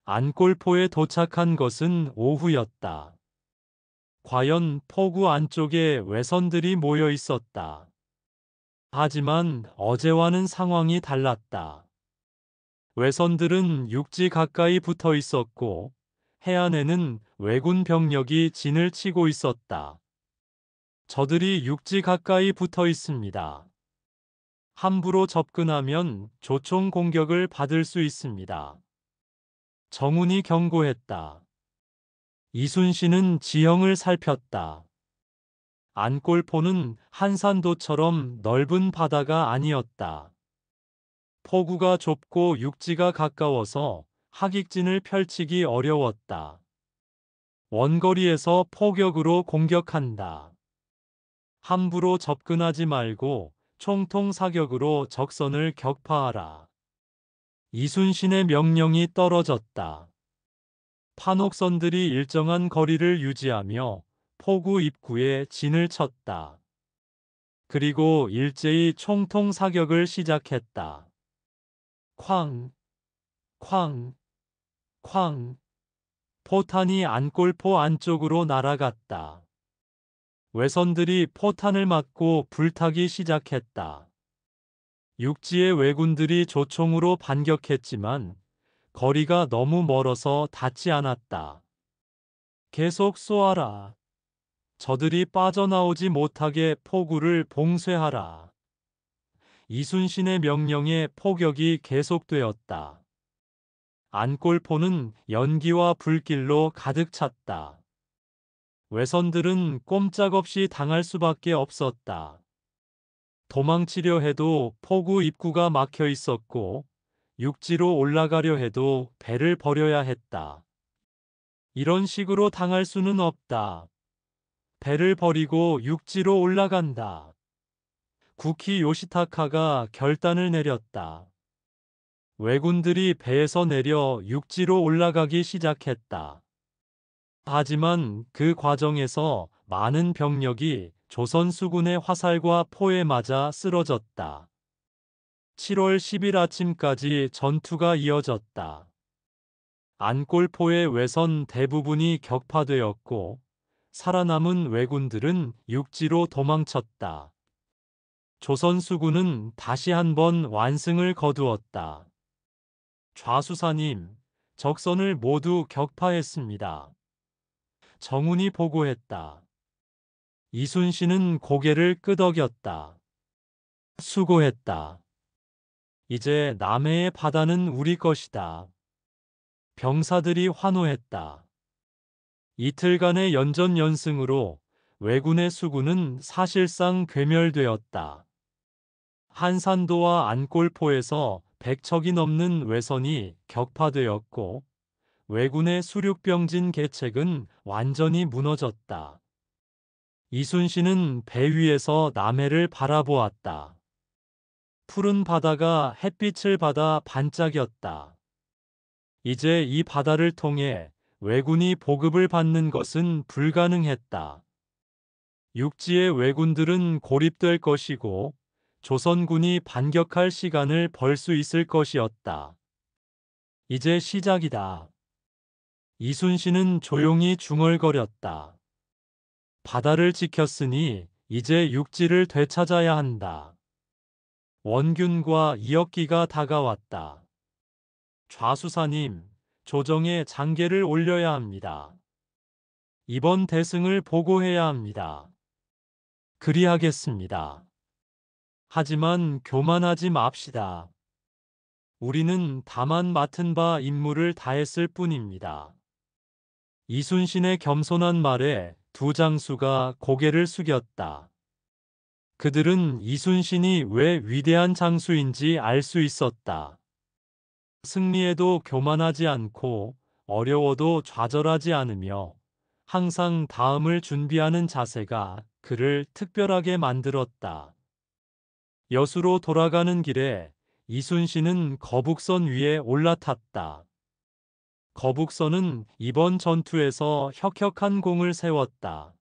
안골포에 도착한 것은 오후였다. 과연 포구 안쪽에 외선들이 모여 있었다. 하지만 어제와는 상황이 달랐다. 외선들은 육지 가까이 붙어 있었고 해안에는 왜군 병력이 진을 치고 있었다. 저들이 육지 가까이 붙어 있습니다. 함부로 접근하면 조총 공격을 받을 수 있습니다. 정훈이 경고했다. 이순신은 지형을 살폈다. 안골포는 한산도처럼 넓은 바다가 아니었다. 포구가 좁고 육지가 가까워서 하객진을 펼치기 어려웠다. 원거리에서 포격으로 공격한다. 함부로 접근하지 말고 총통 사격으로 적선을 격파하라. 이순신의 명령이 떨어졌다. 판옥선들이 일정한 거리를 유지하며 포구 입구에 진을 쳤다. 그리고 일제히 총통 사격을 시작했다. 쾅, 쾅, 쾅. 포탄이 안골포 안쪽으로 날아갔다. 외선들이 포탄을 맞고 불타기 시작했다. 육지의 왜군들이 조총으로 반격했지만 거리가 너무 멀어서 닿지 않았다. 계속 쏘아라. 저들이 빠져나오지 못하게 포구를 봉쇄하라. 이순신의 명령에 포격이 계속되었다. 안골포는 연기와 불길로 가득 찼다. 외선들은 꼼짝없이 당할 수밖에 없었다. 도망치려 해도 포구 입구가 막혀 있었고 육지로 올라가려 해도 배를 버려야 했다. 이런 식으로 당할 수는 없다. 배를 버리고 육지로 올라간다. 구키 요시타카가 결단을 내렸다. 왜군들이 배에서 내려 육지로 올라가기 시작했다. 하지만 그 과정에서 많은 병력이 조선 수군의 화살과 포에 맞아 쓰러졌다. 7월 10일 아침까지 전투가 이어졌다. 안골포의 외선 대부분이 격파되었고 살아남은 왜군들은 육지로 도망쳤다. 조선 수군은 다시 한번 완승을 거두었다. 좌수사님, 적선을 모두 격파했습니다. 정훈이 보고했다. 이순신은 고개를 끄덕였다. 수고했다. 이제 남해의 바다는 우리 것이다. 병사들이 환호했다. 이틀간의 연전연승으로 왜군의 수군은 사실상 괴멸되었다. 한산도와 안골포에서 100척이 넘는 왜선이 격파되었고 왜군의 수륙병진 계책은 완전히 무너졌다. 이순신은 배 위에서 남해를 바라보았다. 푸른 바다가 햇빛을 받아 반짝였다. 이제 이 바다를 통해 왜군이 보급을 받는 것은 불가능했다. 육지의 왜군들은 고립될 것이고 조선군이 반격할 시간을 벌 수 있을 것이었다. 이제 시작이다. 이순신은 조용히 중얼거렸다. 바다를 지켰으니 이제 육지를 되찾아야 한다. 원균과 이역기가 다가왔다. 좌수사님, 조정에 장계를 올려야 합니다. 이번 대승을 보고해야 합니다. 그리하겠습니다. 하지만 교만하지 맙시다. 우리는 다만 맡은 바 임무를 다했을 뿐입니다. 이순신의 겸손한 말에 두 장수가 고개를 숙였다. 그들은 이순신이 왜 위대한 장수인지 알 수 있었다. 승리에도 교만하지 않고 어려워도 좌절하지 않으며 항상 다음을 준비하는 자세가 그를 특별하게 만들었다. 여수로 돌아가는 길에 이순신은 거북선 위에 올라탔다. 거북선은 이번 전투에서 혁혁한 공을 세웠다.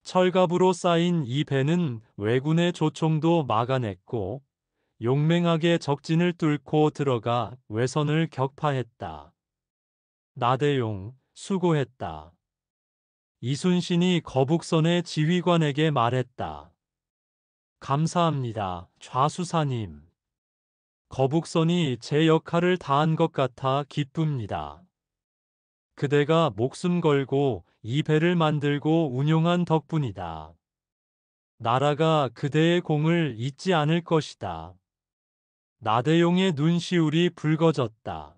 철갑으로 쌓인 이 배는 왜군의 조총도 막아냈고 용맹하게 적진을 뚫고 들어가 왜선을 격파했다. 나대용, 수고했다. 이순신이 거북선의 지휘관에게 말했다. 감사합니다, 좌수사님. 거북선이 제 역할을 다한 것 같아 기쁩니다. 그대가 목숨 걸고 이 배를 만들고 운용한 덕분이다. 나라가 그대의 공을 잊지 않을 것이다. 나대용의 눈시울이 붉어졌다.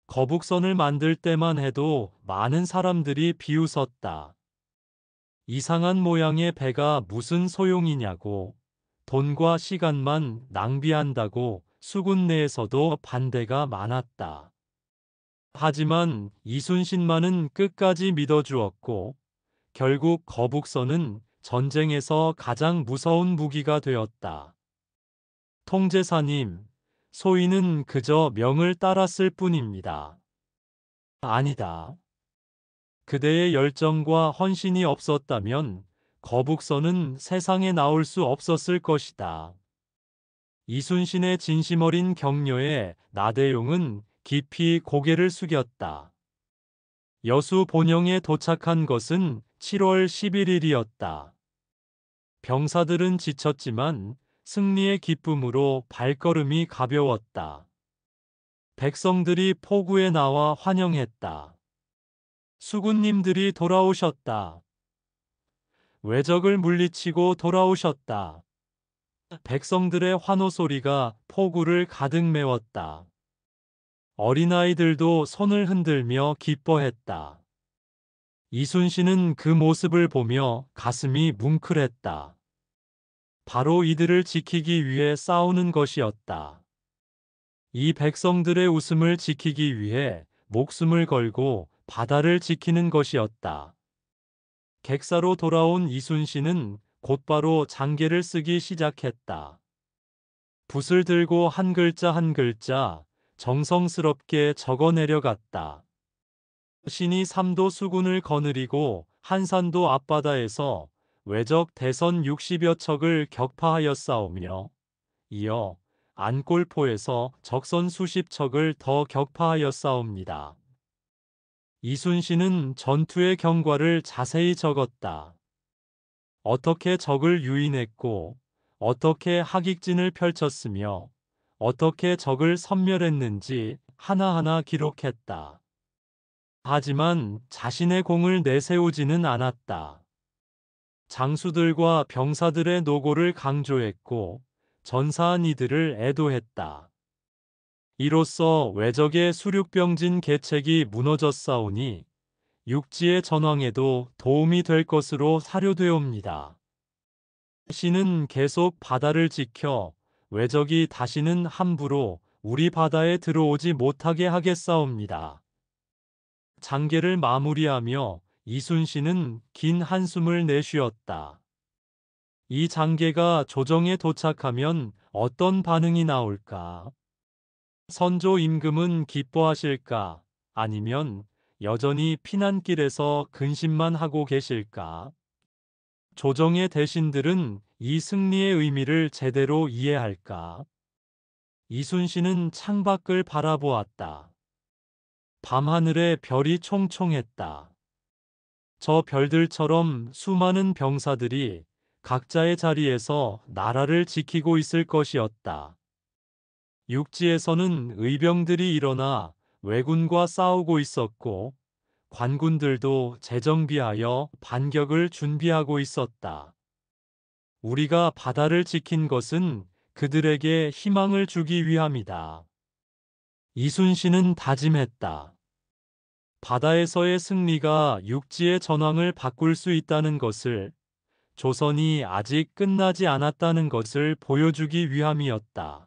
거북선을 만들 때만 해도 많은 사람들이 비웃었다. 이상한 모양의 배가 무슨 소용이냐고, 돈과 시간만 낭비한다고 수군 내에서도 반대가 많았다. 하지만 이순신만은 끝까지 믿어주었고, 결국 거북선은 전쟁에서 가장 무서운 무기가 되었다. 통제사님, 소인은 그저 명을 따랐을 뿐입니다. 아니다. 그대의 열정과 헌신이 없었다면 거북선은 세상에 나올 수 없었을 것이다. 이순신의 진심 어린 격려에 나대용은 깊이 고개를 숙였다. 여수 본영에 도착한 것은 7월 11일이었다. 병사들은 지쳤지만 승리의 기쁨으로 발걸음이 가벼웠다. 백성들이 포구에 나와 환영했다. 수군님들이 돌아오셨다. 왜적을 물리치고 돌아오셨다. 백성들의 환호 소리가 포구를 가득 메웠다. 어린아이들도 손을 흔들며 기뻐했다. 이순신은 그 모습을 보며 가슴이 뭉클했다. 바로 이들을 지키기 위해 싸우는 것이었다. 이 백성들의 웃음을 지키기 위해 목숨을 걸고 바다를 지키는 것이었다. 객사로 돌아온 이순신은 곧바로 장계를 쓰기 시작했다. 붓을 들고 한 글자 한 글자 정성스럽게 적어 내려갔다. 신이 삼도 수군을 거느리고 한산도 앞바다에서 외적 대선 60여 척을 격파하였사오며 이어 안골포에서 적선 수십 척을 더 격파하였사옵니다. 이순신은 전투의 경과를 자세히 적었다. 어떻게 적을 유인했고, 어떻게 하객진을 펼쳤으며, 어떻게 적을 섬멸했는지 하나하나 기록했다. 하지만 자신의 공을 내세우지는 않았다. 장수들과 병사들의 노고를 강조했고, 전사한 이들을 애도했다. 이로써 외적의 수륙병진 계책이 무너졌사오니 육지의 전황에도 도움이 될 것으로 사료되옵니다. 신은 계속 바다를 지켜 외적이 다시는 함부로 우리 바다에 들어오지 못하게 하겠사옵니다. 장계를 마무리하며 이순신은 긴 한숨을 내쉬었다. 이 장계가 조정에 도착하면 어떤 반응이 나올까? 선조 임금은 기뻐하실까? 아니면 여전히 피난길에서 근심만 하고 계실까? 조정의 대신들은 이 승리의 의미를 제대로 이해할까? 이순신은 창밖을 바라보았다. 밤하늘에 별이 총총했다. 저 별들처럼 수많은 병사들이 각자의 자리에서 나라를 지키고 있을 것이었다. 육지에서는 의병들이 일어나 왜군과 싸우고 있었고 관군들도 재정비하여 반격을 준비하고 있었다. 우리가 바다를 지킨 것은 그들에게 희망을 주기 위함이다. 이순신은 다짐했다. 바다에서의 승리가 육지의 전황을 바꿀 수 있다는 것을, 조선이 아직 끝나지 않았다는 것을 보여주기 위함이었다.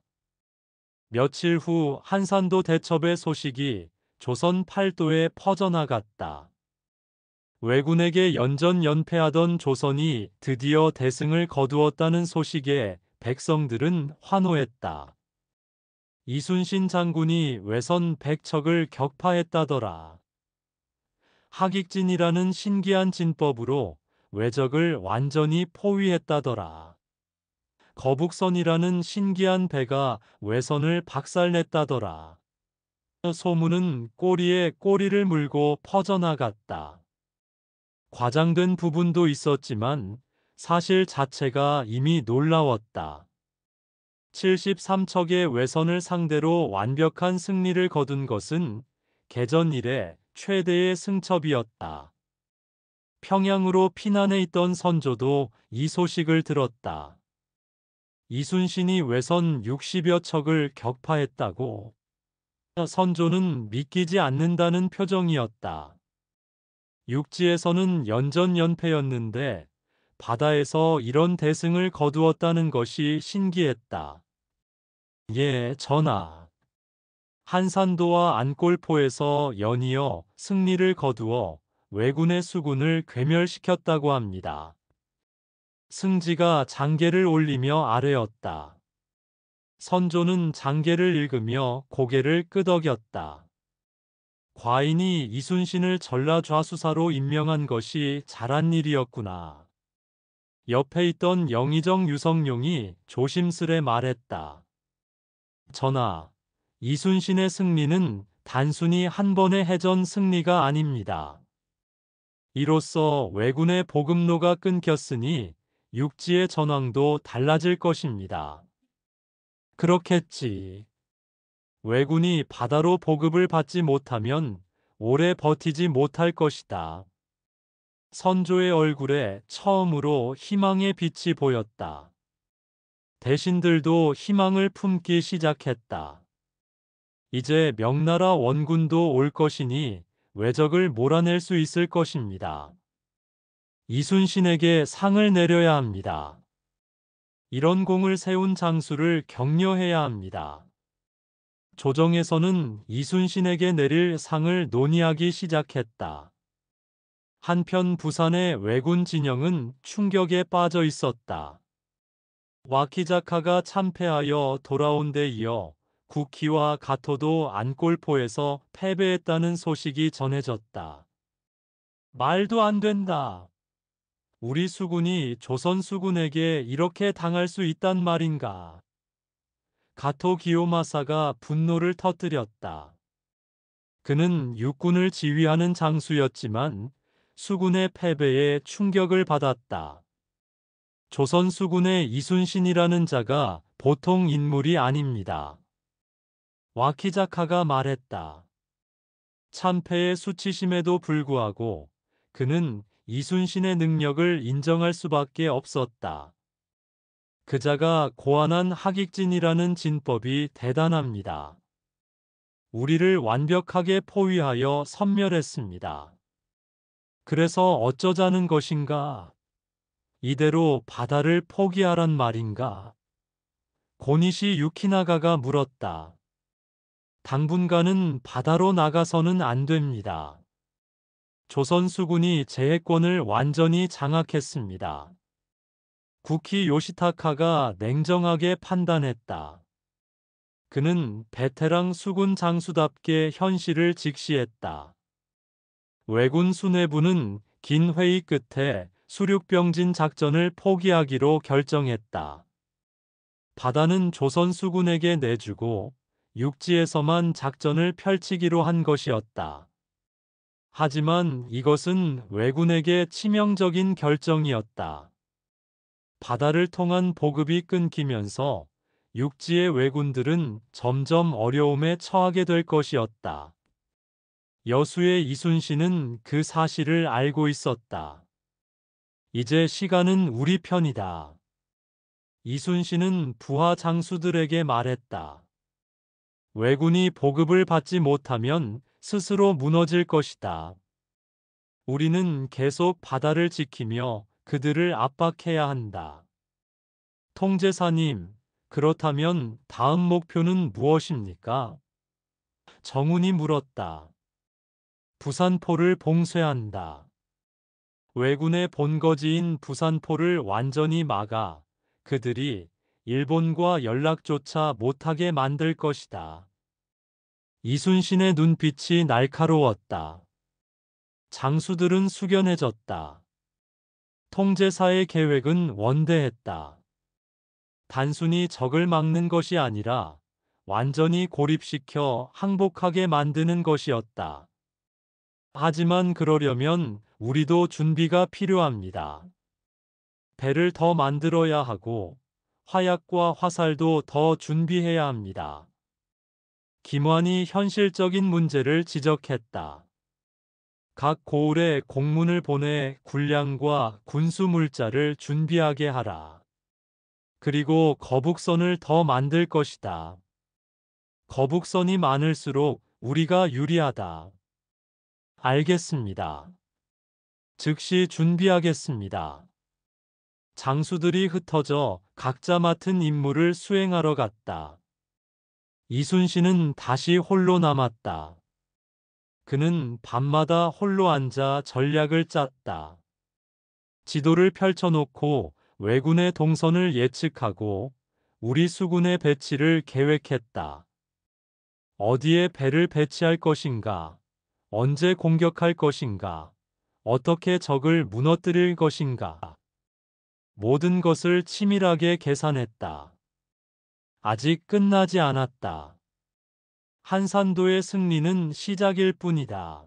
며칠 후 한산도 대첩의 소식이 조선 팔도에 퍼져나갔다. 왜군에게 연전연패하던 조선이 드디어 대승을 거두었다는 소식에 백성들은 환호했다. 이순신 장군이 외선 100척을 격파했다더라. 하객진이라는 신기한 진법으로 외적을 완전히 포위했다더라. 거북선이라는 신기한 배가 외선을 박살냈다더라. 소문은 꼬리에 꼬리를 물고 퍼져나갔다. 과장된 부분도 있었지만 사실 자체가 이미 놀라웠다. 73척의 외선을 상대로 완벽한 승리를 거둔 것은 개전 이래 최대의 승첩이었다. 평양으로 피난해 있던 선조도 이 소식을 들었다. 이순신이 외선 60여 척을 격파했다고? 선조는 믿기지 않는다는 표정이었다. 육지에서는 연전연패였는데 바다에서 이런 대승을 거두었다는 것이 신기했다. 예, 전하. 한산도와 안골포에서 연이어 승리를 거두어 왜군의 수군을 괴멸시켰다고 합니다. 승지가 장계를 올리며 아뢰었다. 선조는 장계를 읽으며 고개를 끄덕였다. 과인이 이순신을 전라좌수사로 임명한 것이 잘한 일이었구나. 옆에 있던 영의정 유성룡이 조심스레 말했다. 전하, 이순신의 승리는 단순히 한 번의 해전 승리가 아닙니다. 이로써 왜군의 보급로가 끊겼으니 육지의 전황도 달라질 것입니다. 그렇겠지. 왜군이 바다로 보급을 받지 못하면 오래 버티지 못할 것이다. 선조의 얼굴에 처음으로 희망의 빛이 보였다. 대신들도 희망을 품기 시작했다. 이제 명나라 원군도 올 것이니 왜적을 몰아낼 수 있을 것입니다. 이순신에게 상을 내려야 합니다. 이런 공을 세운 장수를 격려해야 합니다. 조정에서는 이순신에게 내릴 상을 논의하기 시작했다. 한편 부산의 왜군 진영은 충격에 빠져 있었다. 와키자카가 참패하여 돌아온 데 이어 구키와 가토도 안골포에서 패배했다는 소식이 전해졌다. 말도 안 된다. 우리 수군이 조선 수군에게 이렇게 당할 수 있단 말인가? 가토 기요마사가 분노를 터뜨렸다. 그는 육군을 지휘하는 장수였지만 수군의 패배에 충격을 받았다. 조선 수군의 이순신이라는 자가 보통 인물이 아닙니다. 와키자카가 말했다. 참패의 수치심에도 불구하고 그는 이순신의 능력을 인정할 수밖에 없었다. 그자가 고안한 하객진이라는 진법이 대단합니다. 우리를 완벽하게 포위하여 섬멸했습니다. 그래서 어쩌자는 것인가? 이대로 바다를 포기하란 말인가? 고니시 유키나가가 물었다. 당분간은 바다로 나가서는 안 됩니다. 조선 수군이 제해권을 완전히 장악했습니다. 구키 요시타카가 냉정하게 판단했다. 그는 베테랑 수군 장수답게 현실을 직시했다. 왜군 수뇌부는 긴 회의 끝에 수륙병진 작전을 포기하기로 결정했다. 바다는 조선 수군에게 내주고 육지에서만 작전을 펼치기로 한 것이었다. 하지만 이것은 왜군에게 치명적인 결정이었다. 바다를 통한 보급이 끊기면서 육지의 왜군들은 점점 어려움에 처하게 될 것이었다. 여수의 이순신은 그 사실을 알고 있었다. 이제 시간은 우리 편이다. 이순신은 부하 장수들에게 말했다. 왜군이 보급을 받지 못하면 스스로 무너질 것이다. 우리는 계속 바다를 지키며 그들을 압박해야 한다. 통제사님, 그렇다면 다음 목표는 무엇입니까? 정훈이 물었다. 부산포를 봉쇄한다. 왜군의 본거지인 부산포를 완전히 막아 그들이 일본과 연락조차 못하게 만들 것이다. 이순신의 눈빛이 날카로웠다. 장수들은 숙연해졌다. 통제사의 계획은 원대했다. 단순히 적을 막는 것이 아니라 완전히 고립시켜 항복하게 만드는 것이었다. 하지만 그러려면 우리도 준비가 필요합니다. 배를 더 만들어야 하고 화약과 화살도 더 준비해야 합니다. 김환이 현실적인 문제를 지적했다. 각 고을에 공문을 보내 군량과 군수 물자를 준비하게 하라. 그리고 거북선을 더 만들 것이다. 거북선이 많을수록 우리가 유리하다. 알겠습니다. 즉시 준비하겠습니다. 장수들이 흩어져 각자 맡은 임무를 수행하러 갔다. 이순신은 다시 홀로 남았다. 그는 밤마다 홀로 앉아 전략을 짰다. 지도를 펼쳐놓고 왜군의 동선을 예측하고 우리 수군의 배치를 계획했다. 어디에 배를 배치할 것인가? 언제 공격할 것인가? 어떻게 적을 무너뜨릴 것인가? 모든 것을 치밀하게 계산했다. 아직 끝나지 않았다. 한산도의 승리는 시작일 뿐이다.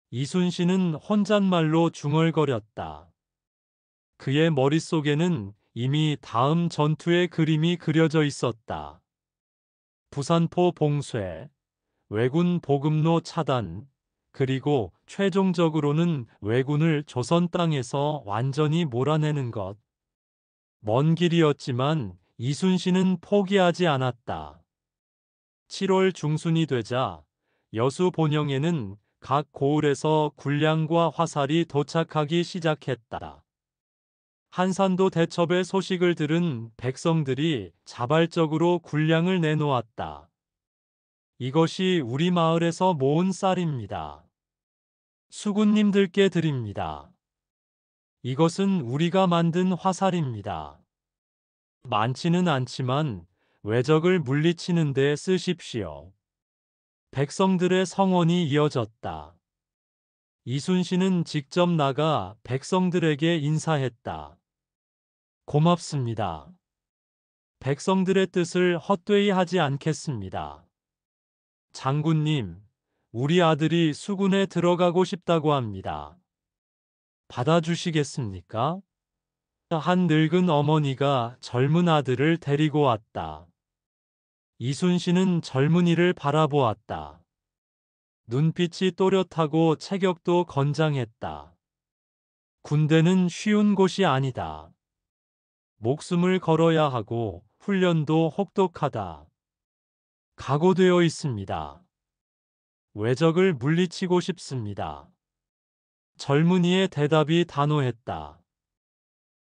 이순신은 혼잣말로 중얼거렸다. 그의 머릿속에는 이미 다음 전투의 그림이 그려져 있었다. 부산포 봉쇄, 왜군 보급로 차단, 그리고 최종적으로는 왜군을 조선 땅에서 완전히 몰아내는 것. 먼 길이었지만 이순신은 포기하지 않았다. 7월 중순이 되자 여수 본영에는 각 고을에서 군량과 화살이 도착하기 시작했다. 한산도 대첩의 소식을 들은 백성들이 자발적으로 군량을 내놓았다. 이것이 우리 마을에서 모은 쌀입니다. 수군님들께 드립니다. 이것은 우리가 만든 화살입니다. 많지는 않지만 왜적을 물리치는 데 쓰십시오. 백성들의 성원이 이어졌다. 이순신은 직접 나가 백성들에게 인사했다. 고맙습니다. 백성들의 뜻을 헛되이 하지 않겠습니다. 장군님, 우리 아들이 수군에 들어가고 싶다고 합니다. 받아주시겠습니까? 한 늙은 어머니가 젊은 아들을 데리고 왔다. 이순신은 젊은이를 바라보았다. 눈빛이 또렷하고 체격도 건장했다. 군대는 쉬운 곳이 아니다. 목숨을 걸어야 하고 훈련도 혹독하다. 각오되어 있습니다. 왜적을 물리치고 싶습니다. 젊은이의 대답이 단호했다.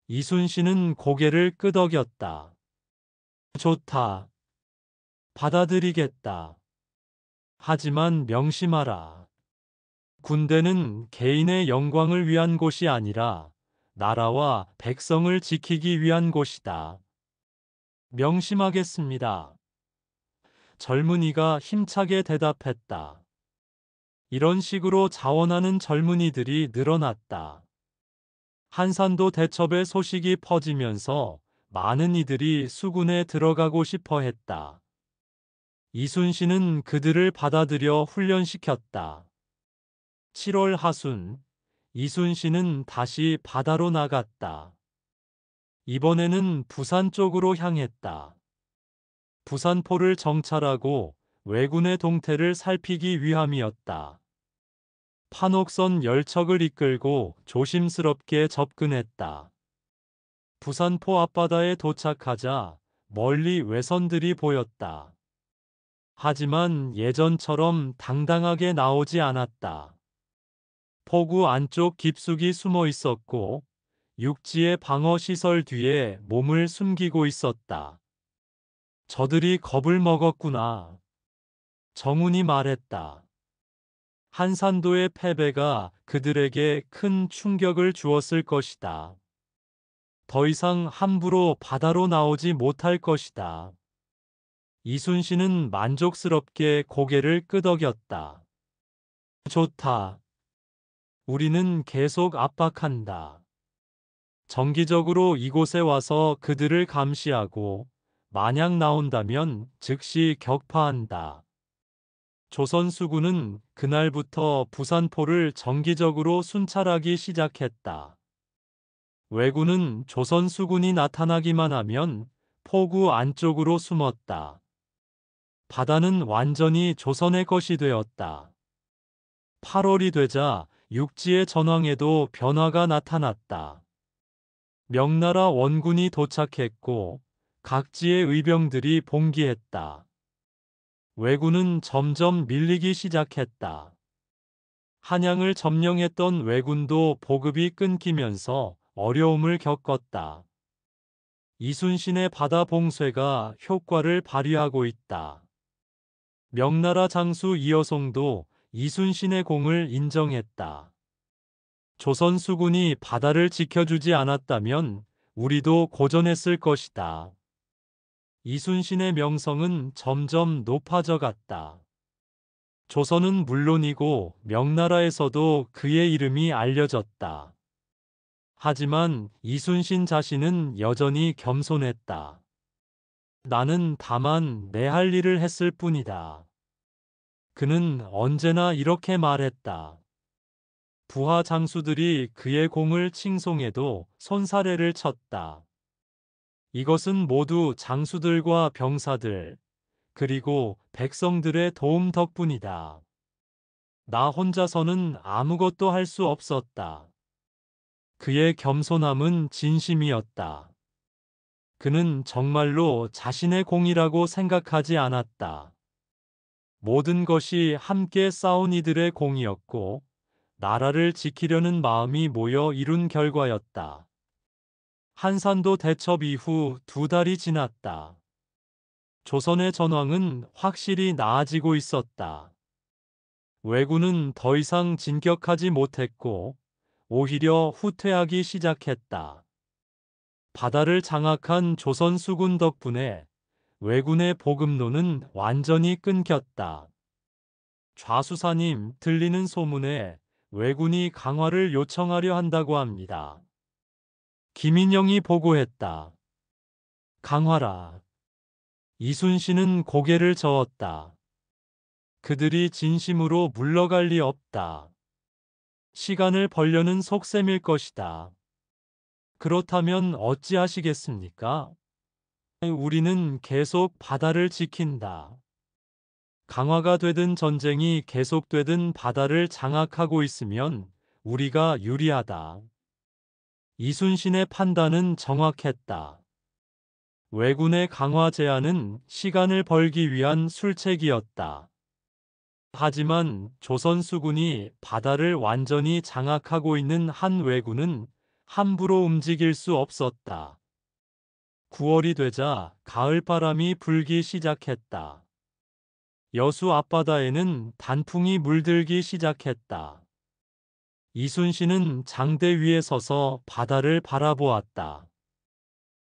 이순신은 고개를 끄덕였다. 좋다. 받아들이겠다. 하지만 명심하라. 군대는 개인의 영광을 위한 곳이 아니라 나라와 백성을 지키기 위한 곳이다. 명심하겠습니다. 젊은이가 힘차게 대답했다. 이런 식으로 자원하는 젊은이들이 늘어났다. 한산도 대첩의 소식이 퍼지면서 많은 이들이 수군에 들어가고 싶어 했다. 이순신은 그들을 받아들여 훈련시켰다. 7월 하순, 이순신은 다시 바다로 나갔다. 이번에는 부산 쪽으로 향했다. 부산포를 정찰하고 왜군의 동태를 살피기 위함이었다. 판옥선 열척을 이끌고 조심스럽게 접근했다. 부산포 앞바다에 도착하자 멀리 외선들이 보였다. 하지만 예전처럼 당당하게 나오지 않았다. 포구 안쪽 깊숙이 숨어 있었고 육지의 방어 시설 뒤에 몸을 숨기고 있었다. 저들이 겁을 먹었구나. 정훈이 말했다. 한산도의 패배가 그들에게 큰 충격을 주었을 것이다. 더 이상 함부로 바다로 나오지 못할 것이다. 이순신은 만족스럽게 고개를 끄덕였다. 좋다. 우리는 계속 압박한다. 정기적으로 이곳에 와서 그들을 감시하고 만약 나온다면 즉시 격파한다. 조선 수군은 그날부터 부산포를 정기적으로 순찰하기 시작했다. 왜군은 조선 수군이 나타나기만 하면 포구 안쪽으로 숨었다. 바다는 완전히 조선의 것이 되었다. 8월이 되자 육지의 전황에도 변화가 나타났다. 명나라 원군이 도착했고 각지의 의병들이 봉기했다. 왜군은 점점 밀리기 시작했다. 한양을 점령했던 왜군도 보급이 끊기면서 어려움을 겪었다. 이순신의 바다 봉쇄가 효과를 발휘하고 있다. 명나라 장수 이여송도 이순신의 공을 인정했다. 조선 수군이 바다를 지켜주지 않았다면 우리도 고전했을 것이다. 이순신의 명성은 점점 높아져 갔다. 조선은 물론이고 명나라에서도 그의 이름이 알려졌다. 하지만 이순신 자신은 여전히 겸손했다. 나는 다만 내 할 일을 했을 뿐이다. 그는 언제나 이렇게 말했다. 부하 장수들이 그의 공을 칭송해도 손사래를 쳤다. 이것은 모두 장수들과 병사들, 그리고 백성들의 도움 덕분이다. 나 혼자서는 아무것도 할 수 없었다. 그의 겸손함은 진심이었다. 그는 정말로 자신의 공이라고 생각하지 않았다. 모든 것이 함께 싸운 이들의 공이었고, 나라를 지키려는 마음이 모여 이룬 결과였다. 한산도 대첩 이후 2달이 지났다. 조선의 전황은 확실히 나아지고 있었다. 왜군은 더 이상 진격하지 못했고 오히려 후퇴하기 시작했다. 바다를 장악한 조선 수군 덕분에 왜군의 보급로는 완전히 끊겼다. 좌수사님, 들리는 소문에 왜군이 강화를 요청하려 한다고 합니다. 김인영이 보고했다. 강화라. 이순신은 고개를 저었다. 그들이 진심으로 물러갈 리 없다. 시간을 벌려는 속셈일 것이다. 그렇다면 어찌하시겠습니까? 우리는 계속 바다를 지킨다. 강화가 되든 전쟁이 계속되든 바다를 장악하고 있으면 우리가 유리하다. 이순신의 판단은 정확했다. 왜군의 강화 제안은 시간을 벌기 위한 술책이었다. 하지만 조선 수군이 바다를 완전히 장악하고 있는 한 왜군은 함부로 움직일 수 없었다. 9월이 되자 가을바람이 불기 시작했다. 여수 앞바다에는 단풍이 물들기 시작했다. 이순신은 장대 위에 서서 바다를 바라보았다.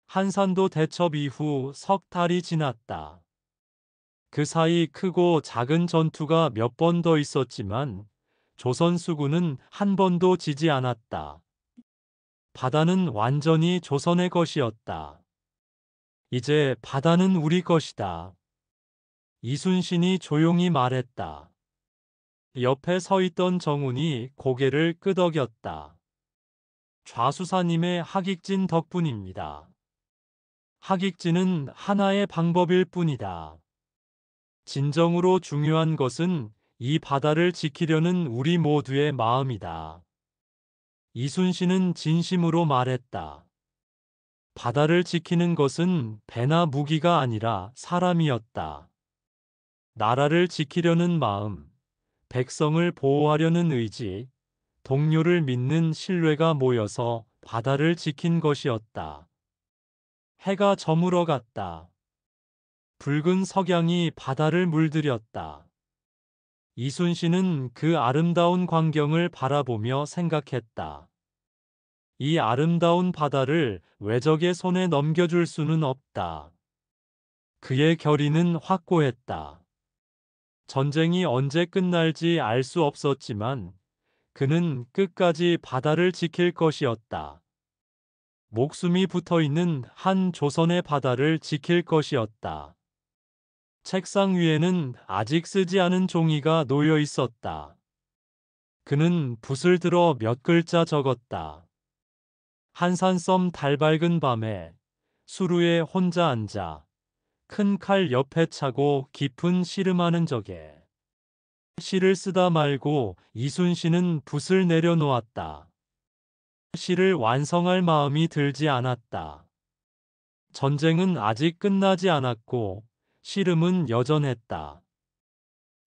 한산도 대첩 이후 석 달이 지났다. 그 사이 크고 작은 전투가 몇 번 더 있었지만 조선 수군은 한 번도 지지 않았다. 바다는 완전히 조선의 것이었다. 이제 바다는 우리 것이다. 이순신이 조용히 말했다. 옆에 서 있던 정운이 고개를 끄덕였다. 좌수사님의 하객진 덕분입니다. 하객진은 하나의 방법일 뿐이다. 진정으로 중요한 것은 이 바다를 지키려는 우리 모두의 마음이다. 이순신은 진심으로 말했다. 바다를 지키는 것은 배나 무기가 아니라 사람이었다. 나라를 지키려는 마음, 백성을 보호하려는 의지, 동료를 믿는 신뢰가 모여서 바다를 지킨 것이었다. 해가 저물어 갔다. 붉은 석양이 바다를 물들였다. 이순신은 그 아름다운 광경을 바라보며 생각했다. 이 아름다운 바다를 왜적의 손에 넘겨줄 수는 없다. 그의 결의는 확고했다. 전쟁이 언제 끝날지 알 수 없었지만 그는 끝까지 바다를 지킬 것이었다. 목숨이 붙어 있는 한 조선의 바다를 지킬 것이었다. 책상 위에는 아직 쓰지 않은 종이가 놓여 있었다. 그는 붓을 들어 몇 글자 적었다. 한산섬 달밝은 밤에 수루에 혼자 앉아 큰 칼 옆에 차고 깊은 씨름하는 적에 시를 쓰다 말고 이순신은 붓을 내려놓았다. 시를 완성할 마음이 들지 않았다. 전쟁은 아직 끝나지 않았고 씨름은 여전했다.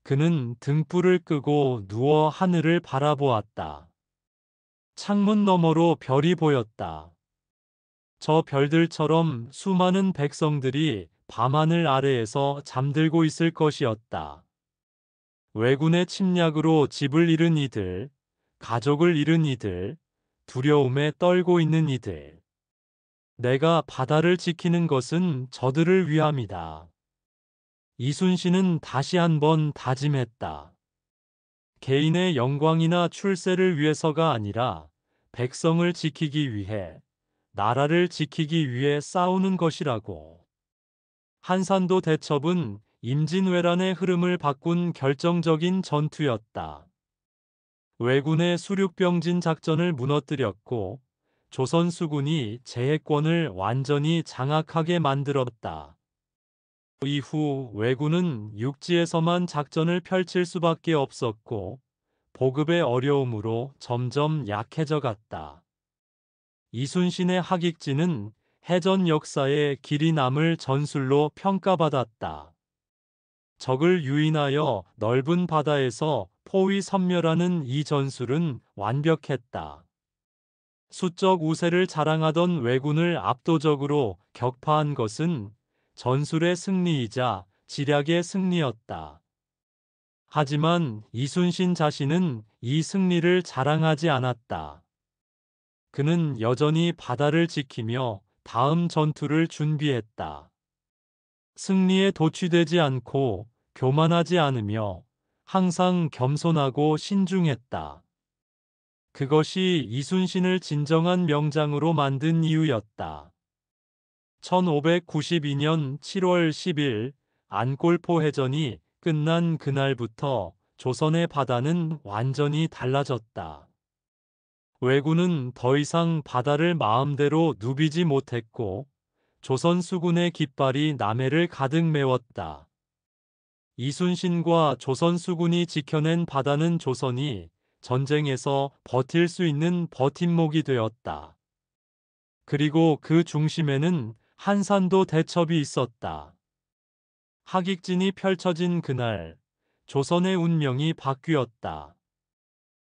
그는 등불을 끄고 누워 하늘을 바라보았다. 창문 너머로 별이 보였다. 저 별들처럼 수많은 백성들이 밤하늘 아래에서 잠들고 있을 것이었다. 왜군의 침략으로 집을 잃은 이들, 가족을 잃은 이들, 두려움에 떨고 있는 이들. 내가 바다를 지키는 것은 저들을 위함이다. 이순신은 다시 한번 다짐했다. 개인의 영광이나 출세를 위해서가 아니라 백성을 지키기 위해, 나라를 지키기 위해 싸우는 것이라고. 한산도 대첩은 임진왜란의 흐름을 바꾼 결정적인 전투였다. 왜군의 수륙병진 작전을 무너뜨렸고 조선 수군이 제해권을 완전히 장악하게 만들었다. 이후 왜군은 육지에서만 작전을 펼칠 수밖에 없었고 보급의 어려움으로 점점 약해져 갔다. 이순신의 하객진은 해전 역사에 길이 남을 전술로 평가받았다. 적을 유인하여 넓은 바다에서 포위 섬멸하는 이 전술은 완벽했다. 수적 우세를 자랑하던 왜군을 압도적으로 격파한 것은 전술의 승리이자 지략의 승리였다. 하지만 이순신 자신은 이 승리를 자랑하지 않았다. 그는 여전히 바다를 지키며 다음 전투를 준비했다. 승리에 도취되지 않고 교만하지 않으며 항상 겸손하고 신중했다. 그것이 이순신을 진정한 명장으로 만든 이유였다. 1592년 7월 10일 안골포 해전이 끝난 그날부터 조선의 바다는 완전히 달라졌다. 왜군은 더 이상 바다를 마음대로 누비지 못했고 조선 수군의 깃발이 남해를 가득 메웠다. 이순신과 조선 수군이 지켜낸 바다는 조선이 전쟁에서 버틸 수 있는 버팀목이 되었다. 그리고 그 중심에는 한산도 대첩이 있었다. 하객진이 펼쳐진 그날, 조선의 운명이 바뀌었다.